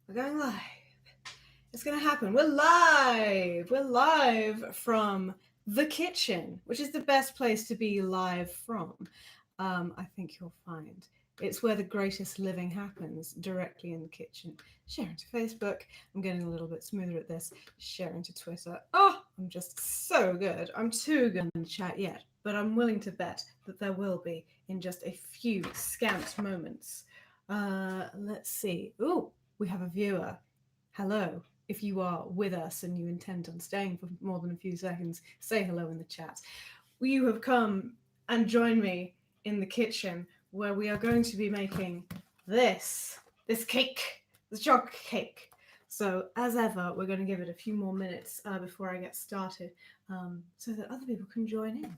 We're going live. It's going to happen. We're live. We're live from the kitchen, which is the best place to be live from. I think you'll find it's where the greatest living happens, directly in the kitchen. Sharing to Facebook. I'm getting a little bit smoother at this. Sharing to Twitter. Oh, I'm just so good. I'm too good in the chat yet, but I'm willing to bet that there will be in just a few scant moments. Let's see. Ooh, we have a viewer. Hello. If you are with us and you intend on staying for more than a few seconds, say hello in the chat. You have come and joined me in the kitchen where we are going to be making this cake, the chocolate cake. So as ever, we're going to give it a few more minutes before I get started so that other people can join in.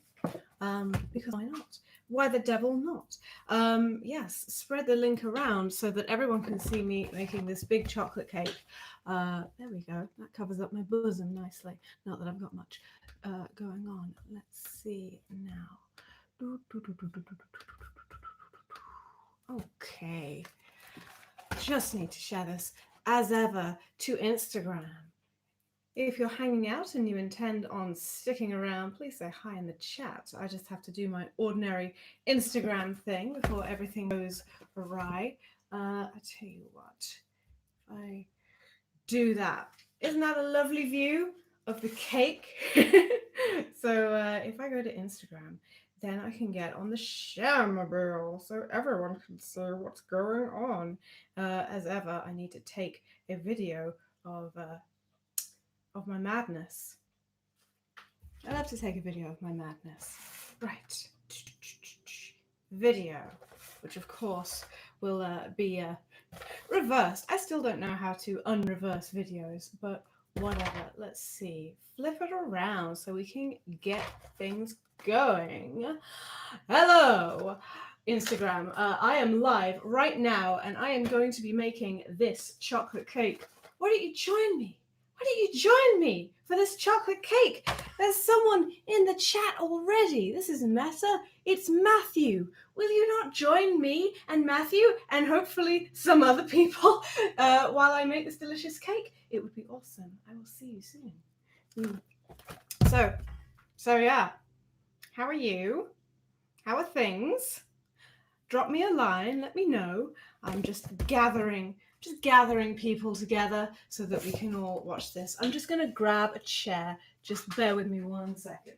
Because why not? Why the devil not? Yes, spread the link around so that everyone can see me making this big chocolate cake. There we go. That covers up my bosom nicely. Not that I've got much going on. Let's see now. Okay. Just need to share this, as ever, to Instagram. If you're hanging out and you intend on sticking around, please say hi in the chat. I just have to do my ordinary Instagram thing before everything goes awry. I tell you what, if I do that, isn't that a lovely view of the cake? So if I go to Instagram, then I can get on the shamable so everyone can see what's going on. As ever, I need to take a video of my madness. I love to take a video of my madness. Right. Video, which of course will be reversed. I still don't know how to unreverse videos, but whatever. Let's see. Flip it around so we can get things going. Hello, Instagram. I am live right now, and I am going to be making this chocolate cake. Why don't you join me? Why don't you join me for this chocolate cake? There's someone in the chat already. This is meta. It's Matthew. Will you not join me and Matthew and hopefully some other people while I make this delicious cake? It would be awesome. I will see you soon. So yeah. How are you? How are things? Drop me a line. Let me know. I'm just gathering people together so that we can all watch this. I'm just going to grab a chair. Just bear with me 1 second.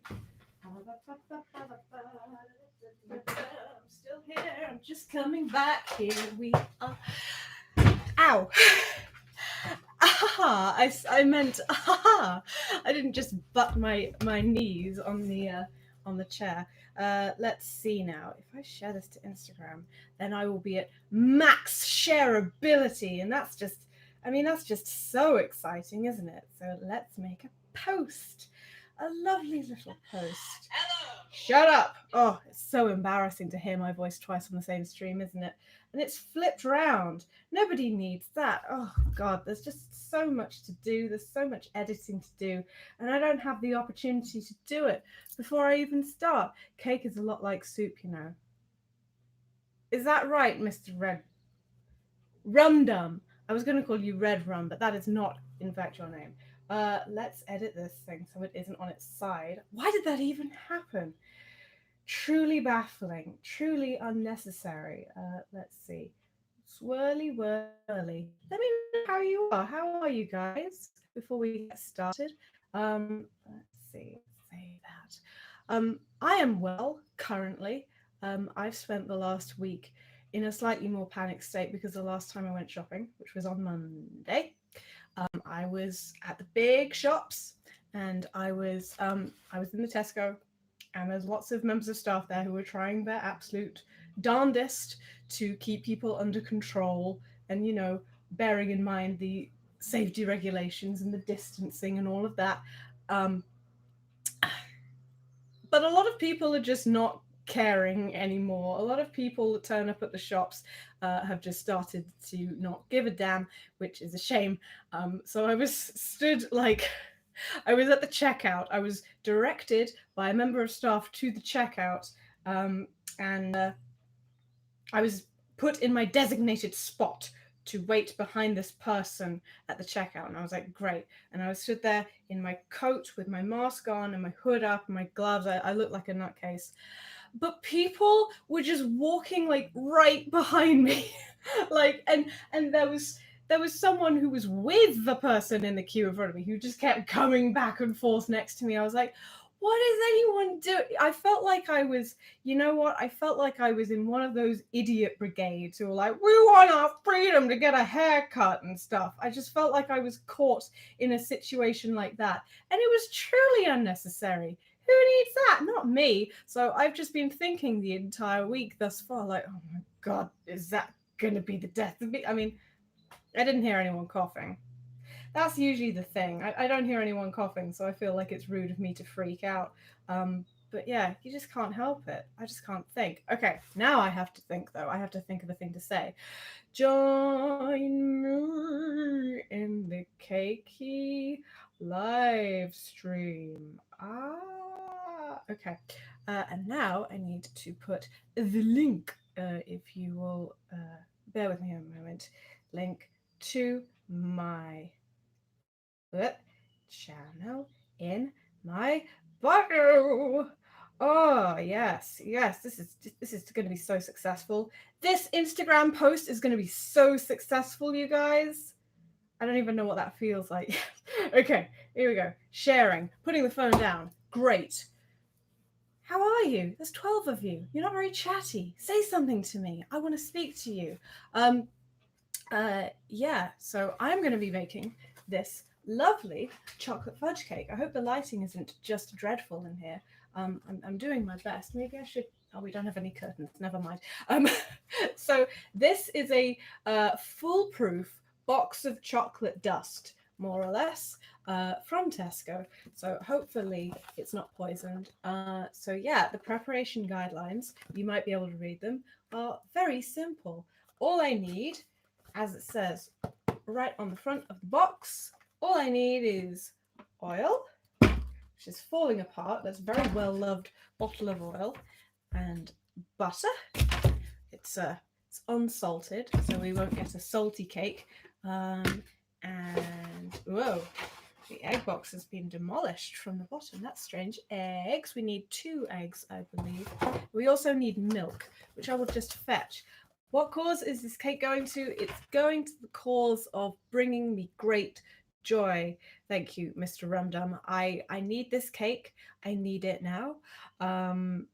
I'm still here. I'm just coming back. Here we are. Ow. Aha! I meant aha! I didn't just butt my knees on the chair. Let's see now. If I share this to Instagram, then I will be at max shareability, and that's just so exciting, isn't it? So let's make a post. A lovely little post. Hello. Shut up! Oh, it's so embarrassing to hear my voice twice on the same stream, isn't it? And it's flipped round. Nobody needs that. Oh, God, there's just so much to do. There's so much editing to do. And I don't have the opportunity to do it before I even start. Cake is a lot like soup, you know. Is that right, Mr. Red? Rumdum. I was going to call you Red Rum, but that is not, in fact, your name. Let's edit this thing so it isn't on its side. Why did that even happen? Truly baffling, truly unnecessary. Let's see. Swirly whirly. Let me know how you are. How are you guys before we get started? Let's see. Say that. I am well currently. I've spent the last week in a slightly more panicked state because the last time I went shopping, which was on Monday, I was at the big shops and I was in the Tesco, and there's lots of members of staff there who are trying their absolute darndest to keep people under control and, you know, bearing in mind the safety regulations and the distancing and all of that. But a lot of people are just not caring anymore. A lot of people that turn up at the shops have just started to not give a damn, which is a shame. So I was stood like... I was at the checkout. I was directed by a member of staff to the checkout, and I was put in my designated spot to wait behind this person at the checkout. And I was like, great. And I was stood there in my coat with my mask on and my hood up and my gloves. I looked like a nutcase. But people were just walking like right behind me. Like, and there was someone who was with the person in the queue in front of me who just kept coming back and forth next to me. I was like, what is anyone doing? I felt like I was, you know what? I felt like I was in one of those idiot brigades who were like, we want our freedom to get a haircut and stuff. I just felt like I was caught in a situation like that. And it was truly unnecessary. Who needs that? Not me. So I've just been thinking the entire week thus far, like, oh my God, is that going to be the death of me? I mean, I didn't hear anyone coughing. That's usually the thing. I don't hear anyone coughing, so I feel like it's rude of me to freak out. But yeah, you just can't help it. I just can't think. Okay, now I have to think, though. I have to think of a thing to say. Join me in the cakey live stream. Okay. And now I need to put the link, if you will bear with me a moment, link to my channel in my bio. Oh yes, this is going to be so successful. This Instagram post is going to be so successful, you guys. I don't even know what that feels like. Okay, here we go. Sharing, putting the phone down. Great. How are you? There's 12 of you. You're not very chatty. Say something to me. I want to speak to you. Yeah, so I'm going to be making this lovely chocolate fudge cake. I hope the lighting isn't just dreadful in here. I'm doing my best. Maybe I should. Oh, we don't have any curtains. Never mind. So this is a foolproof box of chocolate dust, more or less, from Tesco. So hopefully it's not poisoned. So yeah, the preparation guidelines, you might be able to read them, are very simple. All I need, as it says right on the front of the box, all I need is oil, which is falling apart. That's a very well-loved bottle of oil, and butter. It's unsalted, so we won't get a salty cake. And whoa, the egg box has been demolished from the bottom. That's strange. Eggs. We need 2 eggs, I believe. We also need milk, which I will just fetch. What cause is this cake going to? It's going to the cause of bringing me great joy. Thank you, Mr. Rumdum. I need this cake. I need it now,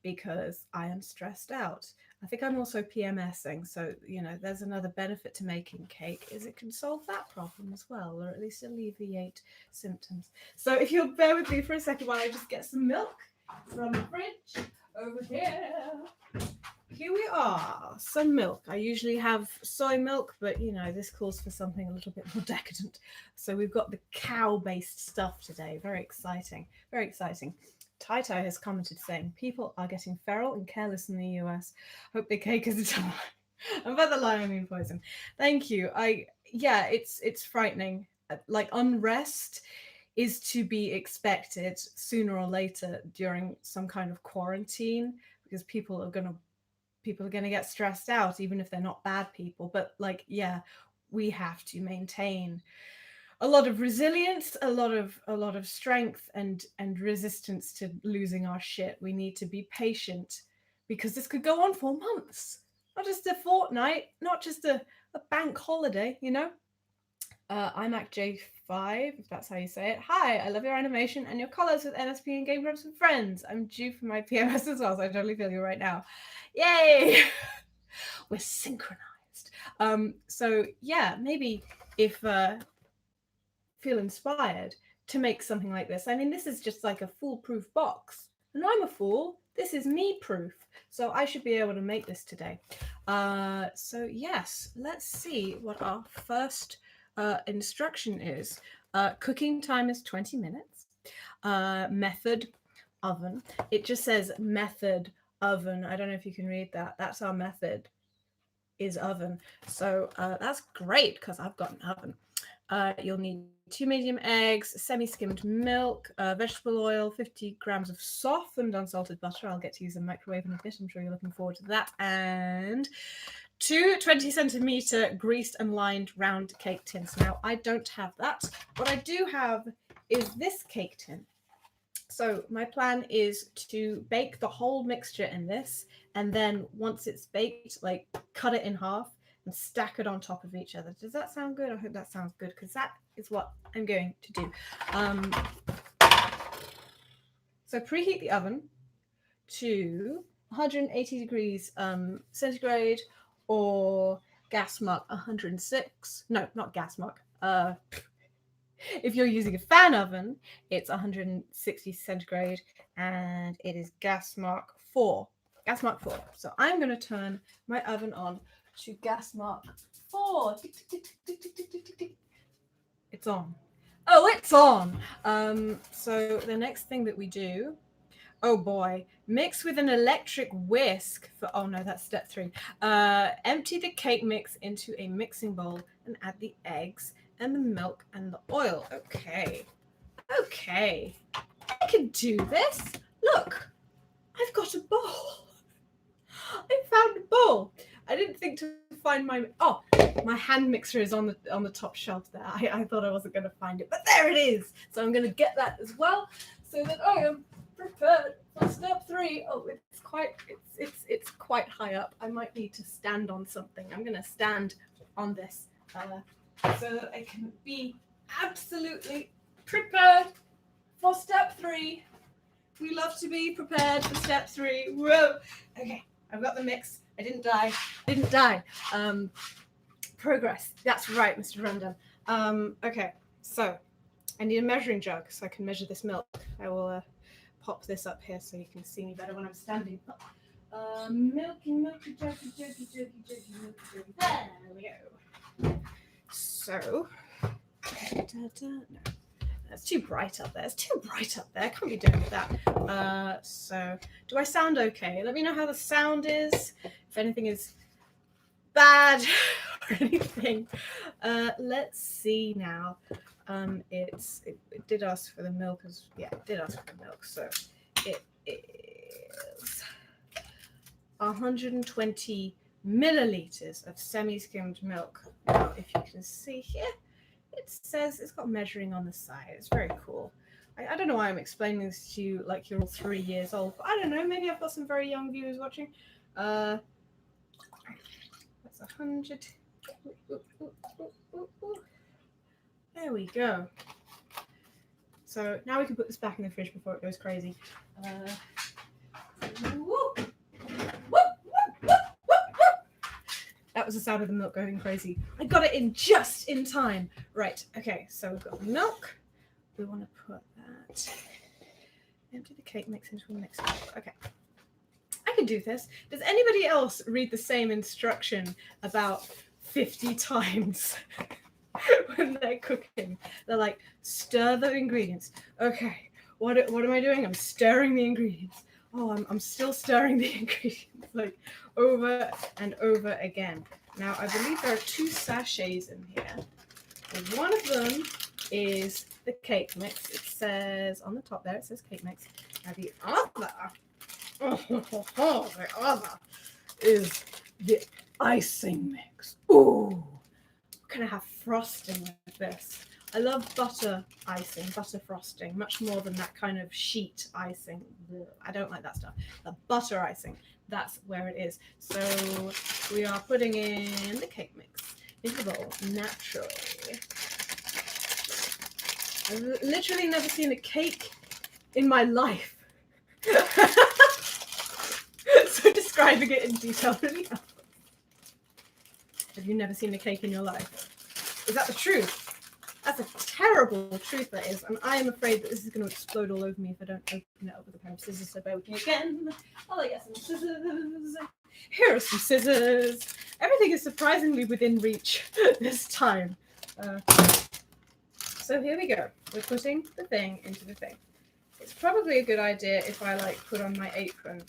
because I am stressed out. I think I'm also PMSing, so you know there's another benefit to making cake is it can solve that problem as well, or at least alleviate symptoms. So if you'll bear with me for a second while I just get some milk from the fridge over here. Here we are, some milk. I usually have soy milk, but you know, this calls for something a little bit more decadent. So we've got the cow-based stuff today. Very exciting, very exciting. Taito has commented saying, people are getting feral and careless in the US. Hope the cake is a time. And by the lie, I mean poison. Thank you. Yeah, it's frightening. Like unrest is to be expected sooner or later during some kind of quarantine, because people are going to get stressed out, even if they're not bad people. But like, yeah, we have to maintain a lot of resilience, a lot of strength and resistance to losing our shit. We need to be patient because this could go on for months, not just a fortnight, not just a bank holiday, you know? I'm J5, if that's how you say it. Hi, I love your animation and your colors with NSP and Game Grumps and friends. I'm due for my PMS as well, so I totally feel you right now. Yay! We're synchronized. So yeah, maybe if feel inspired to make something like this. I mean, this is just like a foolproof box. And I'm a fool. This is me proof. So I should be able to make this today. So yes, let's see what our first instruction is. Cooking time is 20 minutes. Method, oven. It just says method, oven. I don't know if you can read that. That's our method, is oven. So that's great because I've got an oven. You'll need 2 medium eggs, semi-skimmed milk, vegetable oil, 50 grams of softened unsalted butter. I'll get to use the microwave in a bit. I'm sure you're looking forward to that. And 2 20-centimeter greased and lined round cake tins. Now, I don't have that. What I do have is this cake tin. So my plan is to bake the whole mixture in this, and then once it's baked, like cut it in half and stack it on top of each other. Does that sound good? I hope that sounds good, because that is what I'm going to do. So preheat the oven to 180 degrees centigrade, or gas mark 106. No, not gas mark. If you're using a fan oven, it's 160 centigrade, and it is gas mark 4. Gas mark 4. So I'm going to turn my oven on to gas mark 4. It's on. Oh, it's on. So the next thing that we do, oh boy, mix with an electric whisk for, oh no, that's step 3. Empty the cake mix into a mixing bowl and add the eggs and the milk and the oil. Okay. I can do this. Look, I've got a bowl. I found a bowl. I didn't think to find my hand mixer is on the top shelf there. I thought I wasn't going to find it, but there it is. So I'm going to get that as well, so that I am prepared for step 3. Oh, it's quite high up. I might need to stand on something. I'm going to stand on this so that I can be absolutely prepared for step 3. We love to be prepared for step 3. Whoa. Okay, I've got the mix. I didn't die. Progress. That's right, Mr. Random. Okay, so I need a measuring jug so I can measure this milk. I will pop this up here so you can see me better when I'm standing up. Milky, juggy. There we go. So, no. It's too bright up there. I can't be doing that. So, do I sound okay? Let me know how the sound is. If anything is bad or anything. Let's see now. It did ask for the milk. It did ask for the milk. So, it is 120 milliliters of semi-skimmed milk. Now, if you can see here, it says it's got measuring on the side. It's very cool. I don't know why I'm explaining this to you like you're all 3 years old, but I don't know. Maybe I've got some very young viewers watching. That's 100. There we go. So now we can put this back in the fridge before it goes crazy. That was the sound of the milk going crazy. I got it in just in time. Right, okay, so we've got the milk. We want to put that. Empty the cake mix into a mixer. Okay. I can do this. Does anybody else read the same instruction about 50 times when they're cooking? They're like, stir the ingredients. Okay, what am I doing? I'm stirring the ingredients. Oh, I'm still stirring the ingredients, like over and over again. Now, I believe there are 2 sachets in here. And one of them is the cake mix. It says on the top there, it says cake mix. Now, the other is the icing mix. Ooh, what can I have frosting with this? I love butter icing, butter frosting, much more than that kind of sheet icing. I don't like that stuff. The butter icing, that's where it is. So we are putting in the cake mix into the bowl naturally. I've literally never seen a cake in my life. So describing it in detail really helps. Have you never seen a cake in your life? Is that the truth? That's a terrible truth, that is, and I am afraid that this is going to explode all over me if I don't open it up with a pair of scissors. So bear with me again. Oh, I get some scissors. Here are some scissors. Everything is surprisingly within reach this time. So here we go. We're putting the thing into the thing. It's probably a good idea if I put on my apron.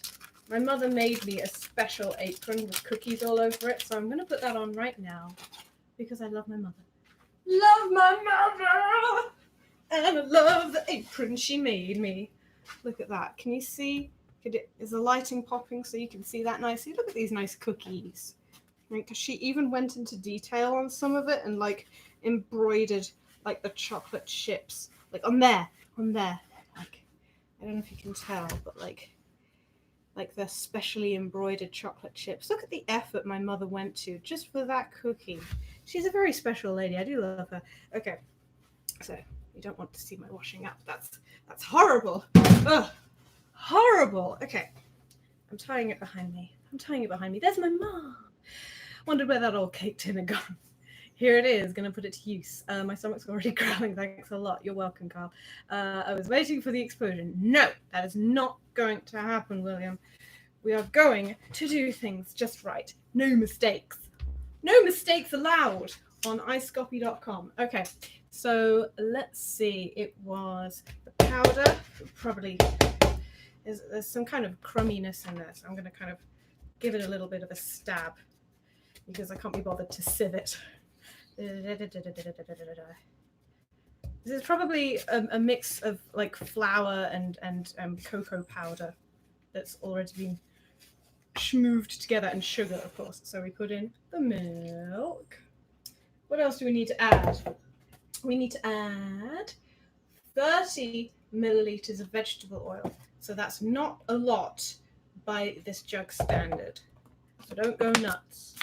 My mother made me a special apron with cookies all over it, so I'm going to put that on right now because I love my mother. Love my mother, and I love the apron she made me. Look at that. Can you see? Is the lighting popping so you can see that nicely? Look at these nice cookies. Like, she even went into detail on some of it and like embroidered like the chocolate chips, like on there. Like, I don't know if you can tell, but like the specially embroidered chocolate chips. Look at the effort my mother went to just for that cookie. She's a very special lady. I do love her. Okay, so you don't want to see my washing up. That's horrible. Ugh, horrible. Okay, I'm tying it behind me. There's my mom. Wondered where that old cake tin had gone. Here it is, gonna put it to use. My stomach's already growling, thanks a lot. You're welcome, Carl. I was waiting for the explosion. No, that is not going to happen, William. We are going to do things just right. No mistakes. No mistakes allowed on icecopy.com. Okay, so let's see. It was the powder. Probably there's some kind of crumminess in this. I'm going to kind of give it a little bit of a stab because I can't be bothered to sieve it. This is probably a mix of like flour and cocoa powder that's already been schmooved together, and sugar, of course. So we put in the milk. What else do we need to add? We need to add 30 milliliters of vegetable oil. So that's not a lot by this jug standard. So don't go nuts.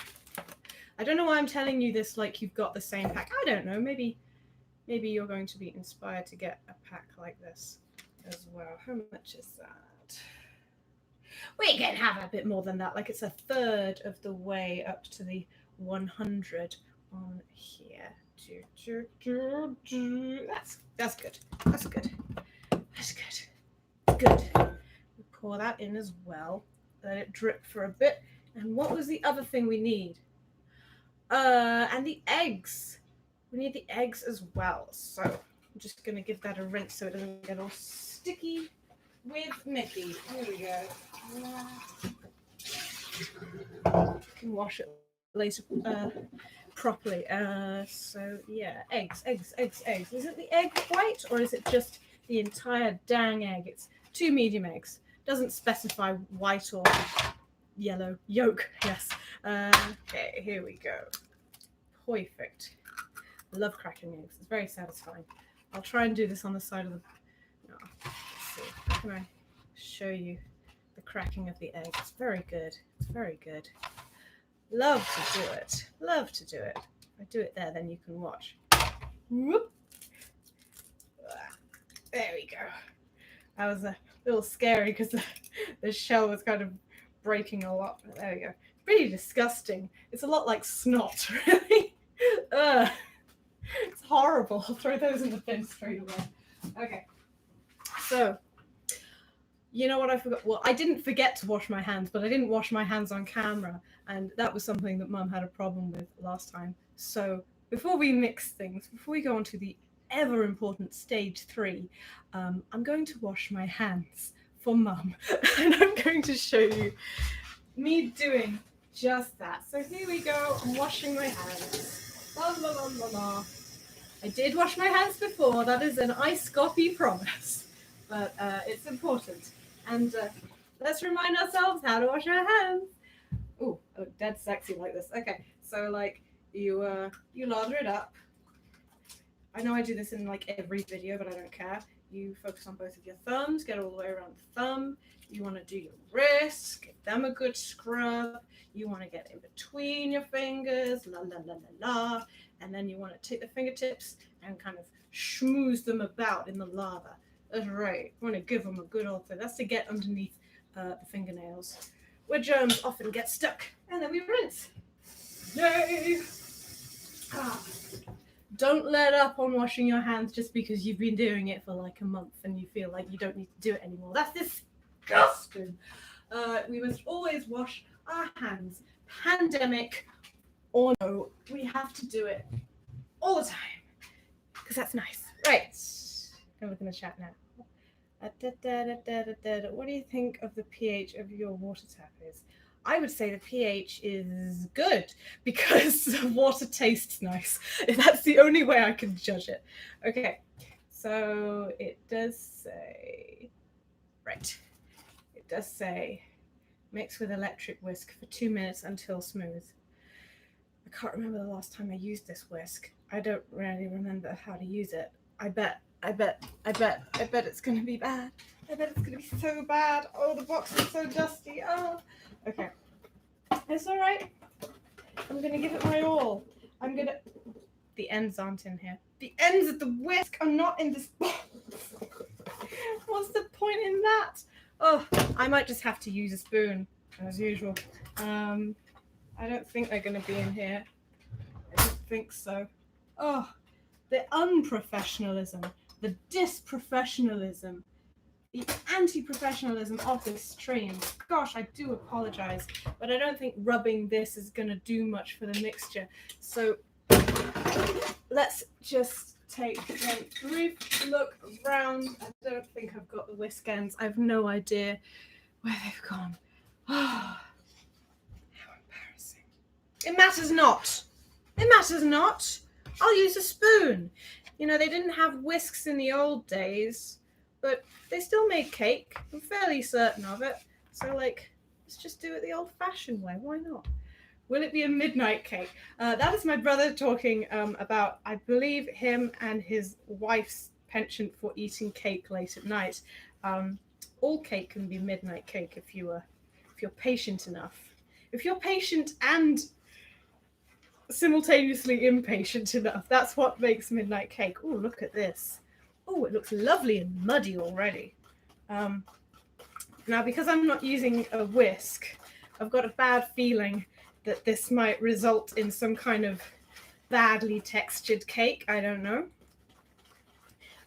I don't know why I'm telling you this like you've got the same pack. I don't know. Maybe you're going to be inspired to get a pack like this as well. How much is that? We can have a bit more than that. Like it's a third of the way up to the 100 on here. That's good. That's good. Good. We pour that in as well. Let it drip for a bit. And what was the other thing we need? And the eggs. We need the eggs as well. So I'm just going to give that a rinse so it doesn't get all sticky with Mickey. Here we go. You can wash it later properly. So yeah, eggs. Is it the egg white or is it just the entire dang egg? It's 2 medium eggs. Doesn't specify white or yellow yolk. Yes. Okay, here we go. Perfect. I love cracking eggs. It's very satisfying. I'll try and do this on the side of the... No, let's see. How can I show you the cracking of the egg? It's very good. Love to do it. If I do it there, then you can watch. Whoop. There we go. That was a little scary because the shell was kind of breaking a lot. There we go. It's pretty disgusting. It's a lot like snot, really. It's horrible. I'll throw those in the bin straight away. Okay. So, you know what I forgot? Well, I didn't forget to wash my hands, but I didn't wash my hands on camera. And that was something that Mum had a problem with last time. So before we mix things, before we go on to the ever important stage 3, I'm going to wash my hands for Mum. And I'm going to show you me doing just that. So here we go. I'm washing my hands. La, la, la, la, la. I did wash my hands before. That is an ice-copy promise. But it's important. And let's remind ourselves how to wash our hands. Ooh, I look dead sexy like this. Okay, so like you lather it up. I know I do this in like every video, but I don't care. You focus on both of your thumbs, get all the way around the thumb. You want to do your wrists, give them a good scrub. You want to get in between your fingers, la la la la la. And then you want to take the fingertips and kind of schmooze them about in the lather. That's right. You want to give them a good old thing. That's to get underneath the fingernails, where germs often get stuck. And then we rinse. Yay! Don't let up on washing your hands just because you've been doing it for like a month and you feel like you don't need to do it anymore. That's disgusting. We must always wash our hands. Pandemic or no, we have to do it all the time because that's nice. Right. I'm looking at the chat now. What do you think of the pH of your water tap is? I would say the pH is good because the water tastes nice. That's the only way I can judge it. Okay, so it does say, right, it does say mix with electric whisk for 2 minutes until smooth. can't remember the last time I used this whisk. I don't really remember how to use it. I bet it's gonna be bad. I bet it's gonna be so bad. Oh, the box is so dusty. Oh, okay. It's all right. I'm gonna give it my all. The ends aren't in here. The ends of the whisk are not in this box. What's the point in that? Oh, I might just have to use a spoon as usual. I don't think they're gonna be in here. I don't think so. Oh, the unprofessionalism, the disprofessionalism, the anti-professionalism of this stream. Gosh, I do apologize, but I don't think rubbing this is going to do much for the mixture. So let's just take a brief look around. I don't think I've got the whisk ends. I have no idea where they've gone. Oh, how embarrassing. It matters not. It matters not. I'll use a spoon. You know, they didn't have whisks in the old days, but they still made cake. I'm fairly certain of it. So, like, let's just do it the old-fashioned way. Why not? Will it be a midnight cake? That is my brother talking about, I believe, him and his wife's penchant for eating cake late at night. All cake can be midnight cake if you're patient enough. If you're patient and simultaneously impatient enough, that's what makes midnight cake. Oh, look at this. Oh, it looks lovely and muddy already. Now, because I'm not using a whisk, I've got a bad feeling that this might result in some kind of badly textured cake. I don't know.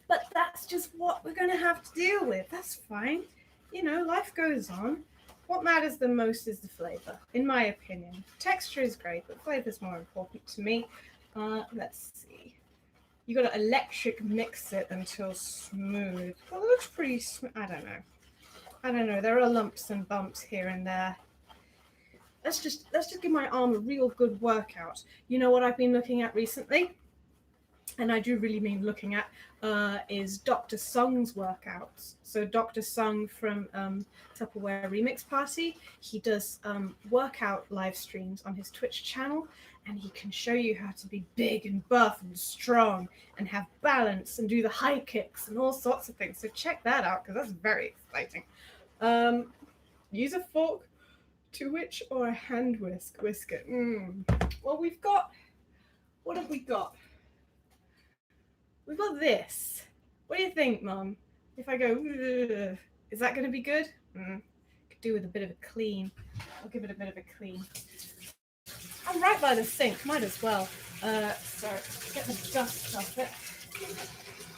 But that's just what we're going to have to deal with. That's fine. You know, life goes on. What matters the most is the flavor, in my opinion. Texture is great, but flavor is more important to me. Let's see. You got to electric mix it until smooth. Well, it looks pretty smooth. I don't know. There are lumps and bumps here and there. Let's just give my arm a real good workout. You know what I've been looking at recently? And I do really mean looking at, is Dr. Sung's workouts. So Dr. Sung from Tupperware Remix Party, he does workout live streams on his Twitch channel, and he can show you how to be big and buff and strong and have balance and do the high kicks and all sorts of things. So check that out, because that's very exciting. Use a fork to which or a hand whisker. Well, what have we got? We've got this. What do you think, Mum? If I go, is that going to be good? Could do with a bit of a clean. I'll give it a bit of a clean. I'm right by the sink, might as well. So get the dust off it.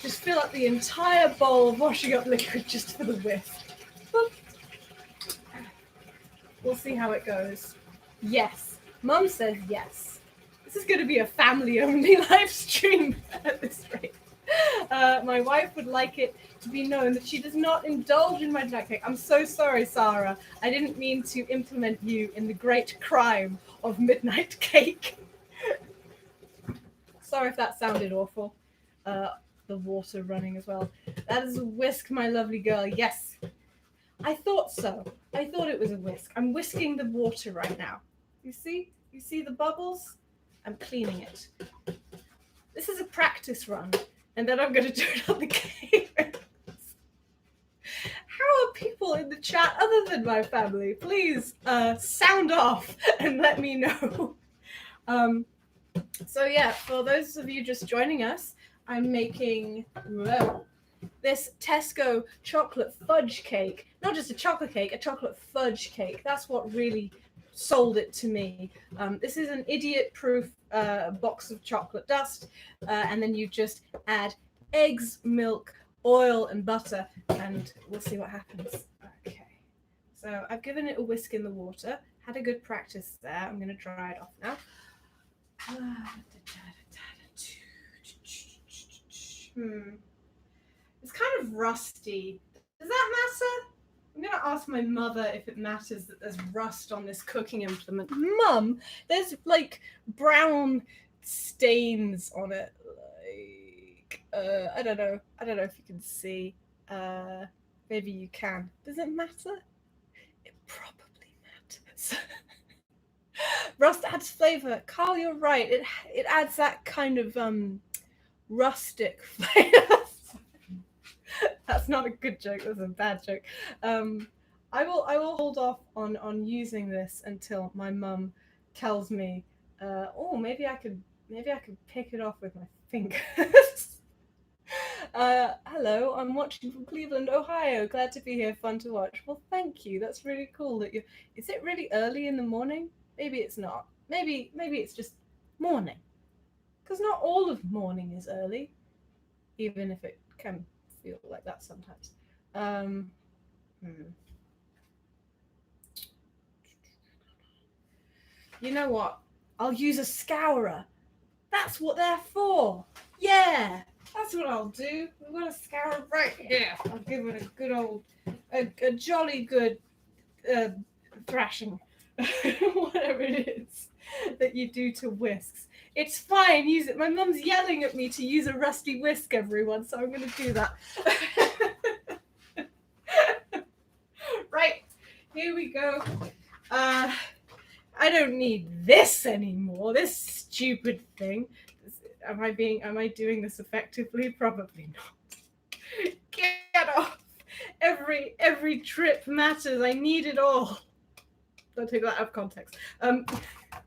Just fill up the entire bowl of washing up liquid just for the whisk. Boop. We'll see how it goes. Yes. Mum says yes. This is going to be a family-only live stream at this rate. My wife would like it to be known that she does not indulge in midnight cake. I'm so sorry, Sarah. I didn't mean to implement you in the great crime of midnight cake. Sorry if that sounded awful. The water running as well. That is a whisk, my lovely girl. Yes. I thought so. I thought it was a whisk. I'm whisking the water right now. You see? You see the bubbles? I'm cleaning it. This is a practice run, and then I'm going to do it on the cake. How are people in the chat other than my family? Please sound off and let me know. So yeah, for those of you just joining us, I'm making this Tesco chocolate fudge cake. Not just a chocolate cake, a chocolate fudge cake. That's what really sold it to me. This is an idiot-proof box of chocolate dust, and then you just add eggs, milk, oil, and butter, and we'll see what happens. Okay, so I've given it a whisk in the water. Had a good practice there. I'm going to dry it off now. It's kind of rusty. Does that matter? I'm going to ask my mother if it matters that there's rust on this cooking implement. Mum, there's like brown stains on it. Like, I don't know. I don't know if you can see. Maybe you can. Does it matter? It probably matters. Rust adds flavor. Carl, you're right. It adds that kind of rustic flavor. That's not a good joke. That's a bad joke. I will hold off on using this until my mum tells me. Oh, maybe I could pick it off with my fingers. Hello, I'm watching from Cleveland, Ohio. Glad to be here. Fun to watch. Well, thank you. That's really cool that you. Is it really early in the morning? Maybe it's not. Maybe it's just morning. Because not all of morning is early, even if it can feel like that sometimes. Hmm. You know what? I'll use a scourer. That's what they're for. Yeah, that's what I'll do. We've got a scourer right here. I'll give it a good old, a jolly good thrashing. Whatever it is that you do to whisks. It's fine, use it. My mum's yelling at me to use a rusty whisk, everyone, so I'm going to do that. Right, here we go. I don't need this anymore. This stupid thing. Am I doing this effectively? Probably not. Get off. Every trip matters. I need it all. Don't take that out of context.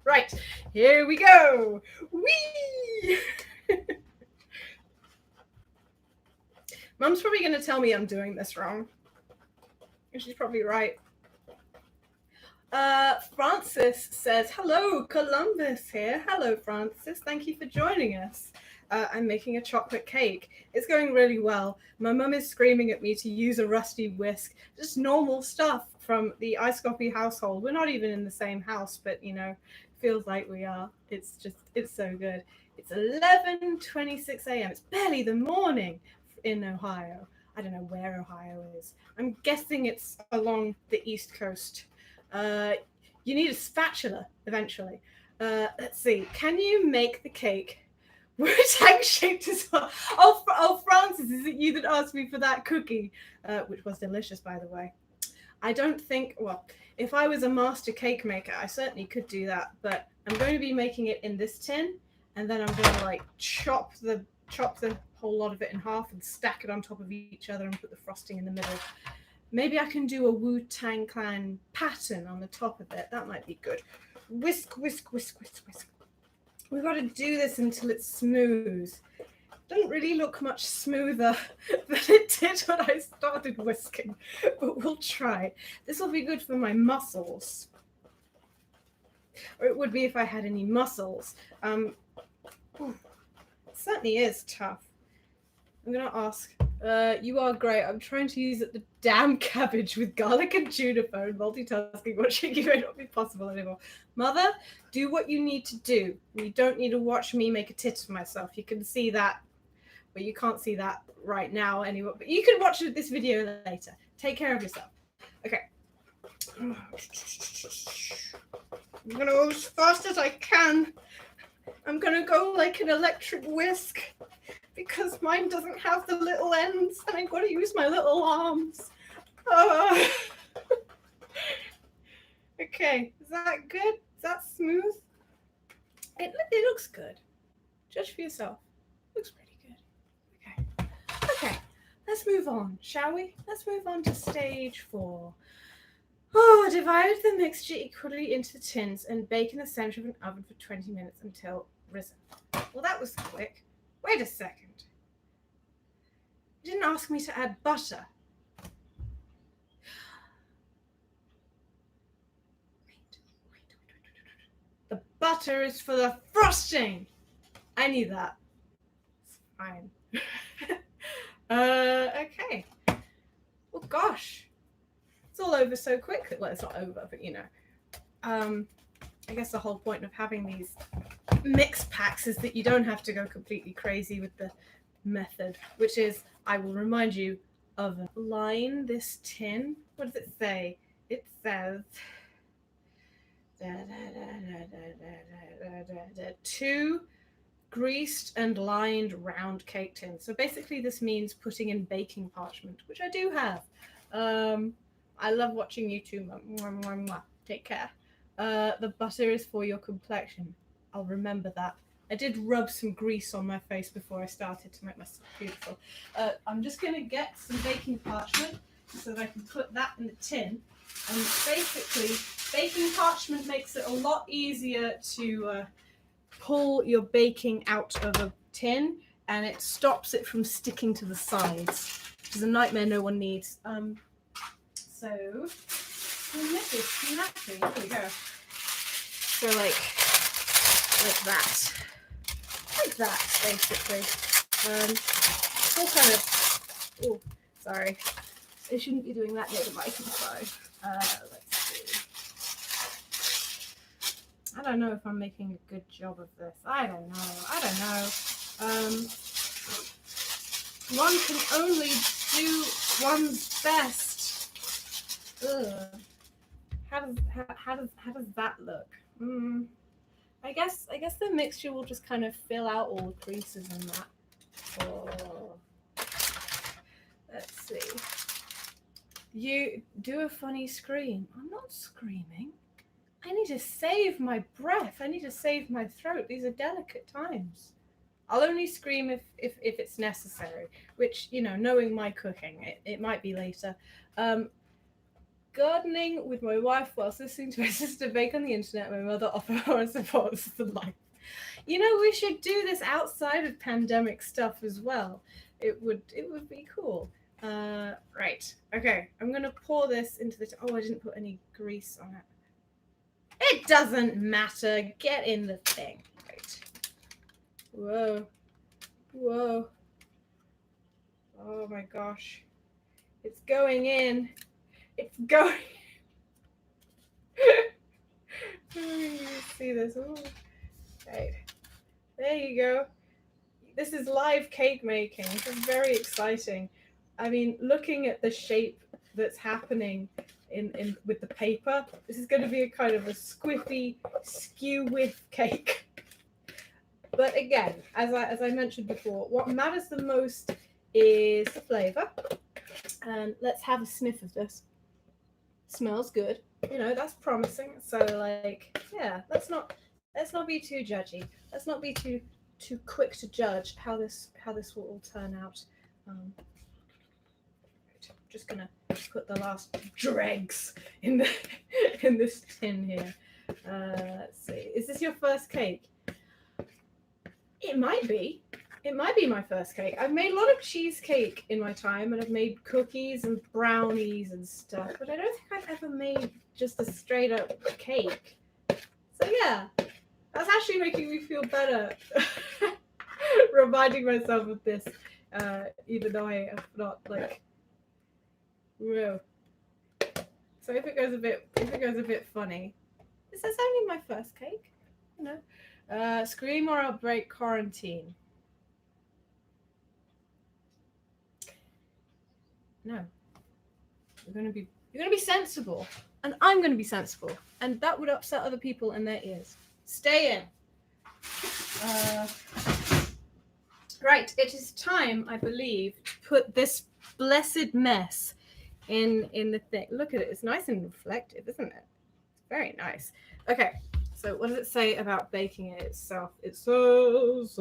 Right, here we go. Whee! Mum's probably going to tell me I'm doing this wrong. She's probably right. Francis says, hello, Columbus here. Hello, Francis. Thank you for joining us. I'm making a chocolate cake. It's going really well. My mum is screaming at me to use a rusty whisk. Just normal stuff from the Ice Coffee household. We're not even in the same house, but, you know, feels like we are. It's so good. It's 11:26 a.m. It's barely the morning in Ohio. I don't know where Ohio is. I'm guessing it's along the East Coast. You need a spatula eventually. Let's see. Can you make the cake with tank shaped as well? Oh, Francis, is it you that asked me for that cookie? Which was delicious, by the way. I don't think. Well, if I was a master cake maker, I certainly could do that. But I'm going to be making it in this tin, and then I'm going to like chop the whole lot of it in half and stack it on top of each other and put the frosting in the middle. Maybe I can do a Wu-Tang Clan pattern on the top of it. That might be good. Whisk, whisk, whisk, whisk, whisk. We've got to do this until it's smooth. Doesn't really look much smoother than it did when I started whisking, but we'll try. This will be good for my muscles. Or it would be if I had any muscles. It certainly is tough. I'm going to ask... you are great. I'm trying to use the damn cabbage with garlic and juniper and multitasking. Watching you may not be possible anymore. Mother, do what you need to do. You don't need to watch me make a tit of myself. You can see that, but you can't see that right now anymore. But you can watch this video later. Take care of yourself. Okay. I'm going to go as fast as I can. I'm going to go like an electric whisk. Because mine doesn't have the little ends, and I've got to use my little arms. Okay, is that good? Is that smooth? It looks good. Judge for yourself. Looks pretty good. Okay, let's move on, shall we? Let's move on to stage 4. Oh, divide the mixture equally into tins and bake in the center of an oven for 20 minutes until risen. Well, that was quick. Wait a second. You didn't ask me to add butter. Wait. The butter is for the frosting. I need that. It's fine. Okay. Well, gosh. It's all over so quick. Well, it's not over, but you know. I guess the whole point of having these mix packs is that you don't have to go completely crazy with the method, which is, I will remind you of line this tin. What does it say? It says 2 greased and lined round cake tins. So basically this means putting in baking parchment, which I do have. I love watching you too. Take care. The butter is for your complexion. I'll remember that. I did rub some grease on my face before I started to make myself beautiful. I'm just going to get some baking parchment so that I can put that in the tin. And basically, baking parchment makes it a lot easier to pull your baking out of a tin, and it stops it from sticking to the sides, which is a nightmare no one needs. So, naturally, here we go. So like that. Like that, basically. It's all kind of, oh, sorry. I shouldn't be doing that near the mic, I'm sorry. Let's see. I don't know if I'm making a good job of this. I don't know. One can only do one's best. Ugh. How does that look? I guess the mixture will just kind of fill out all the creases in that. Oh. Let's see. You do a funny scream. I'm not screaming. I need to save my breath. I need to save my throat. These are delicate times. I'll only scream if it's necessary, which, you know, knowing my cooking, it might be later. Gardening with my wife whilst listening to my sister bake on the internet. My mother offer her supports the life. You know, we should do this outside of pandemic stuff as well. It would be cool. Right. Okay. I'm gonna pour this into the. Oh, I didn't put any grease on it. It doesn't matter. Get in the thing. Right. Whoa. Whoa. Oh my gosh. It's going in. It's going. You see this? Ooh. Right. There you go. This is live cake making. This is very exciting. I mean, looking at the shape that's happening in with the paper, this is going to be a kind of a squiffy, skew-with cake. But again, as I mentioned before, what matters the most is the flavor. And let's have a sniff of this. Smells good. You know, that's promising. So like, yeah, let's not be too judgy. Let's not be too quick to judge how this will all turn out. I'm just gonna put the last dregs in this tin here. Let's see. Is this your first cake? It might be. It might be my first cake. I've made a lot of cheesecake in my time, and I've made cookies and brownies and stuff, but I don't think I've ever made just a straight up cake. So yeah, that's actually making me feel better. Reminding myself of this, even though I have not like. Whoa. So if it goes a bit funny, this is only my first cake, you know. Scream or I'll break quarantine. No. You're gonna be sensible, and I'm gonna be sensible, and that would upset other people and their ears. Stay in. Right, it is time, I believe, to put this blessed mess in the thing. Look at it; it's nice and reflective, isn't it? It's very nice. Okay, so what does it say about baking it itself? It says.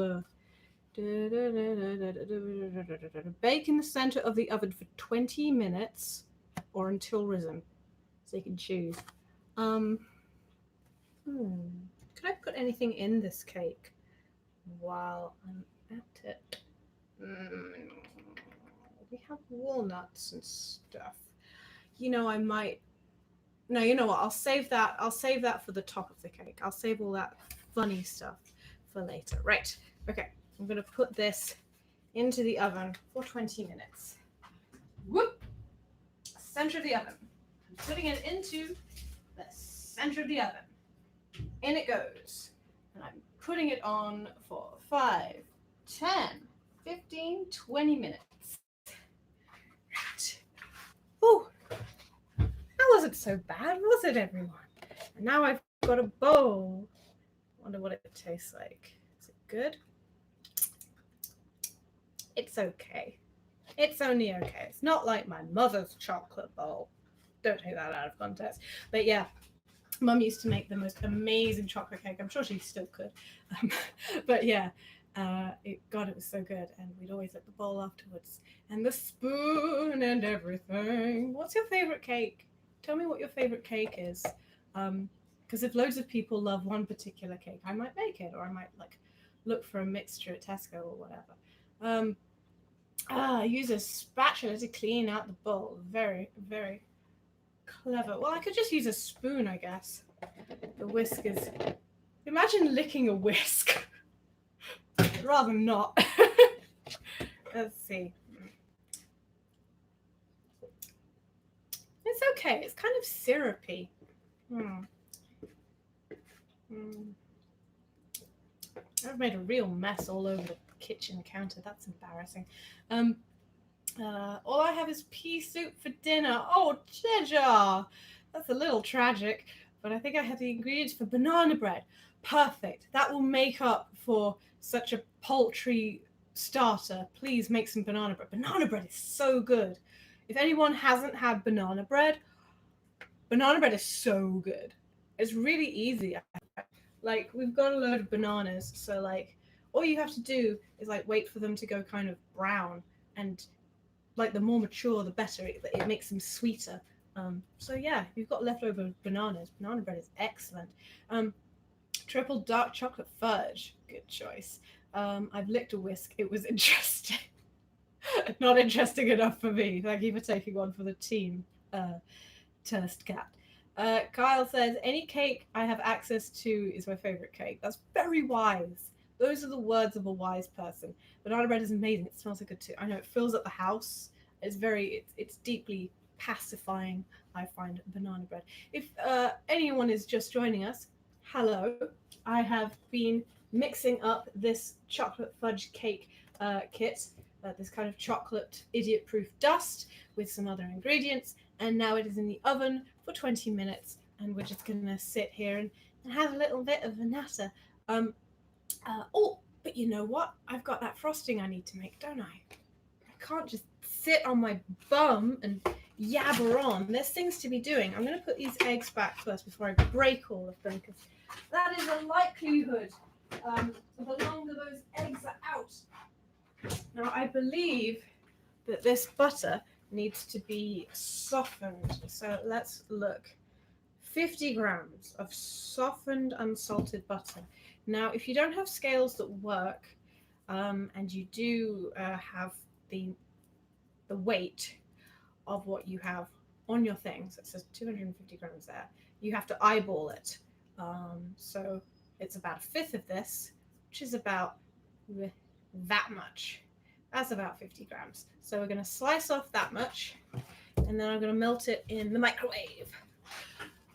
Bake in the center of the oven for 20 minutes or until risen. So you can choose. Could I put anything in this cake while I'm at it? We have walnuts and stuff. You know, I might. No, you know what? I'll save that. I'll save that for the top of the cake. I'll save all that funny stuff for later. Right. Okay. I'm going to put this into the oven for 20 minutes. Whoop! Center of the oven. I'm putting it into the center of the oven. In it goes. And I'm putting it on for 5, 10, 15, 20 minutes. Right. Oh, that wasn't so bad, was it, everyone? And now I've got a bowl. Wonder what it tastes like. Is it good? It's okay. It's only okay. It's not like my mother's chocolate bowl. Don't take that out of context. But yeah, Mum used to make the most amazing chocolate cake. I'm sure she still could. But yeah, God, it was so good. And we'd always let the bowl afterwards. And the spoon and everything. What's your favorite cake? Tell me what your favorite cake is. Because if loads of people love one particular cake, I might make it. Or I might like look for a mixture at Tesco or whatever. Use a spatula to clean out the bowl. Very, very clever. Well, I could just use a spoon, I guess. The whisk is... Imagine licking a whisk. Rather not. Let's see. It's okay. It's kind of syrupy. I've made a real mess all over the kitchen counter. That's embarrassing. All I have is pea soup for dinner. Oh, Jeja! That's a little tragic, but I think I have the ingredients for banana bread. Perfect. That will make up for such a paltry starter. Please make some banana bread. Banana bread is so good. If anyone hasn't had banana bread is so good. It's really easy. Like, we've got a load of bananas, so like all you have to do is like wait for them to go kind of brown, and like the more mature the better. It makes them sweeter. So yeah, if you've got leftover bananas, banana bread is excellent. Triple dark chocolate fudge, good choice. I've licked a whisk. It was interesting. Not interesting enough for me. Thank you for taking one for the team, Turst Cat. Kyle says, any cake I have access to is my favorite cake. That's very wise. Those are the words of a wise person. Banana bread is amazing. It smells so good too. I know, it fills up the house. It's deeply pacifying, I find, banana bread. If anyone is just joining us, hello. I have been mixing up this chocolate fudge cake kit, this kind of chocolate idiot-proof dust with some other ingredients, and now it is in the oven for 20 minutes, and we're just going to sit here and have a little bit of a natter. But you know what? I've got that frosting I need to make, don't I? I can't just sit on my bum and yabber on. There's things to be doing. I'm going to put these eggs back first before I break all of them, because that is a likelihood. The longer those eggs are out. Now, I believe that this butter needs to be softened. So let's look. 50 grams of softened unsalted butter. Now, if you don't have scales that work, and you do have the weight of what you have on your thing, so it says 250 grams there, you have to eyeball it. So it's about a fifth of this, which is about that much. That's about 50 grams. So we're going to slice off that much, and then I'm going to melt it in the microwave.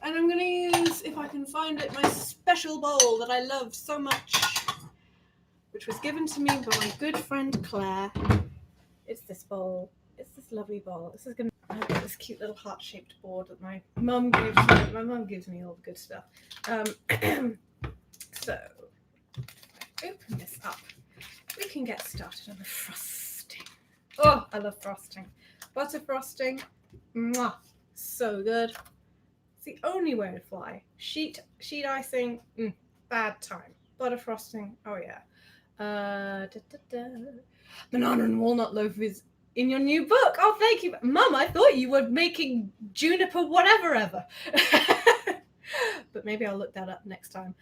And I'm going to use, if I can find it, my special bowl that I love so much, which was given to me by my good friend Claire. It's this bowl. It's this lovely bowl. This is going to, I've got this cute little heart-shaped board that my mum gives me. My mum gives me all the good stuff. So, if I open this up, we can get started on the frosting. Oh, I love frosting. Butter frosting. Mwah. So good. It's the only way to fly. Sheet icing, bad time. Butter frosting, oh yeah. Banana and walnut loaf is in your new book. Oh, thank you. Mum, I thought you were making juniper whatever ever. But maybe I'll look that up next time.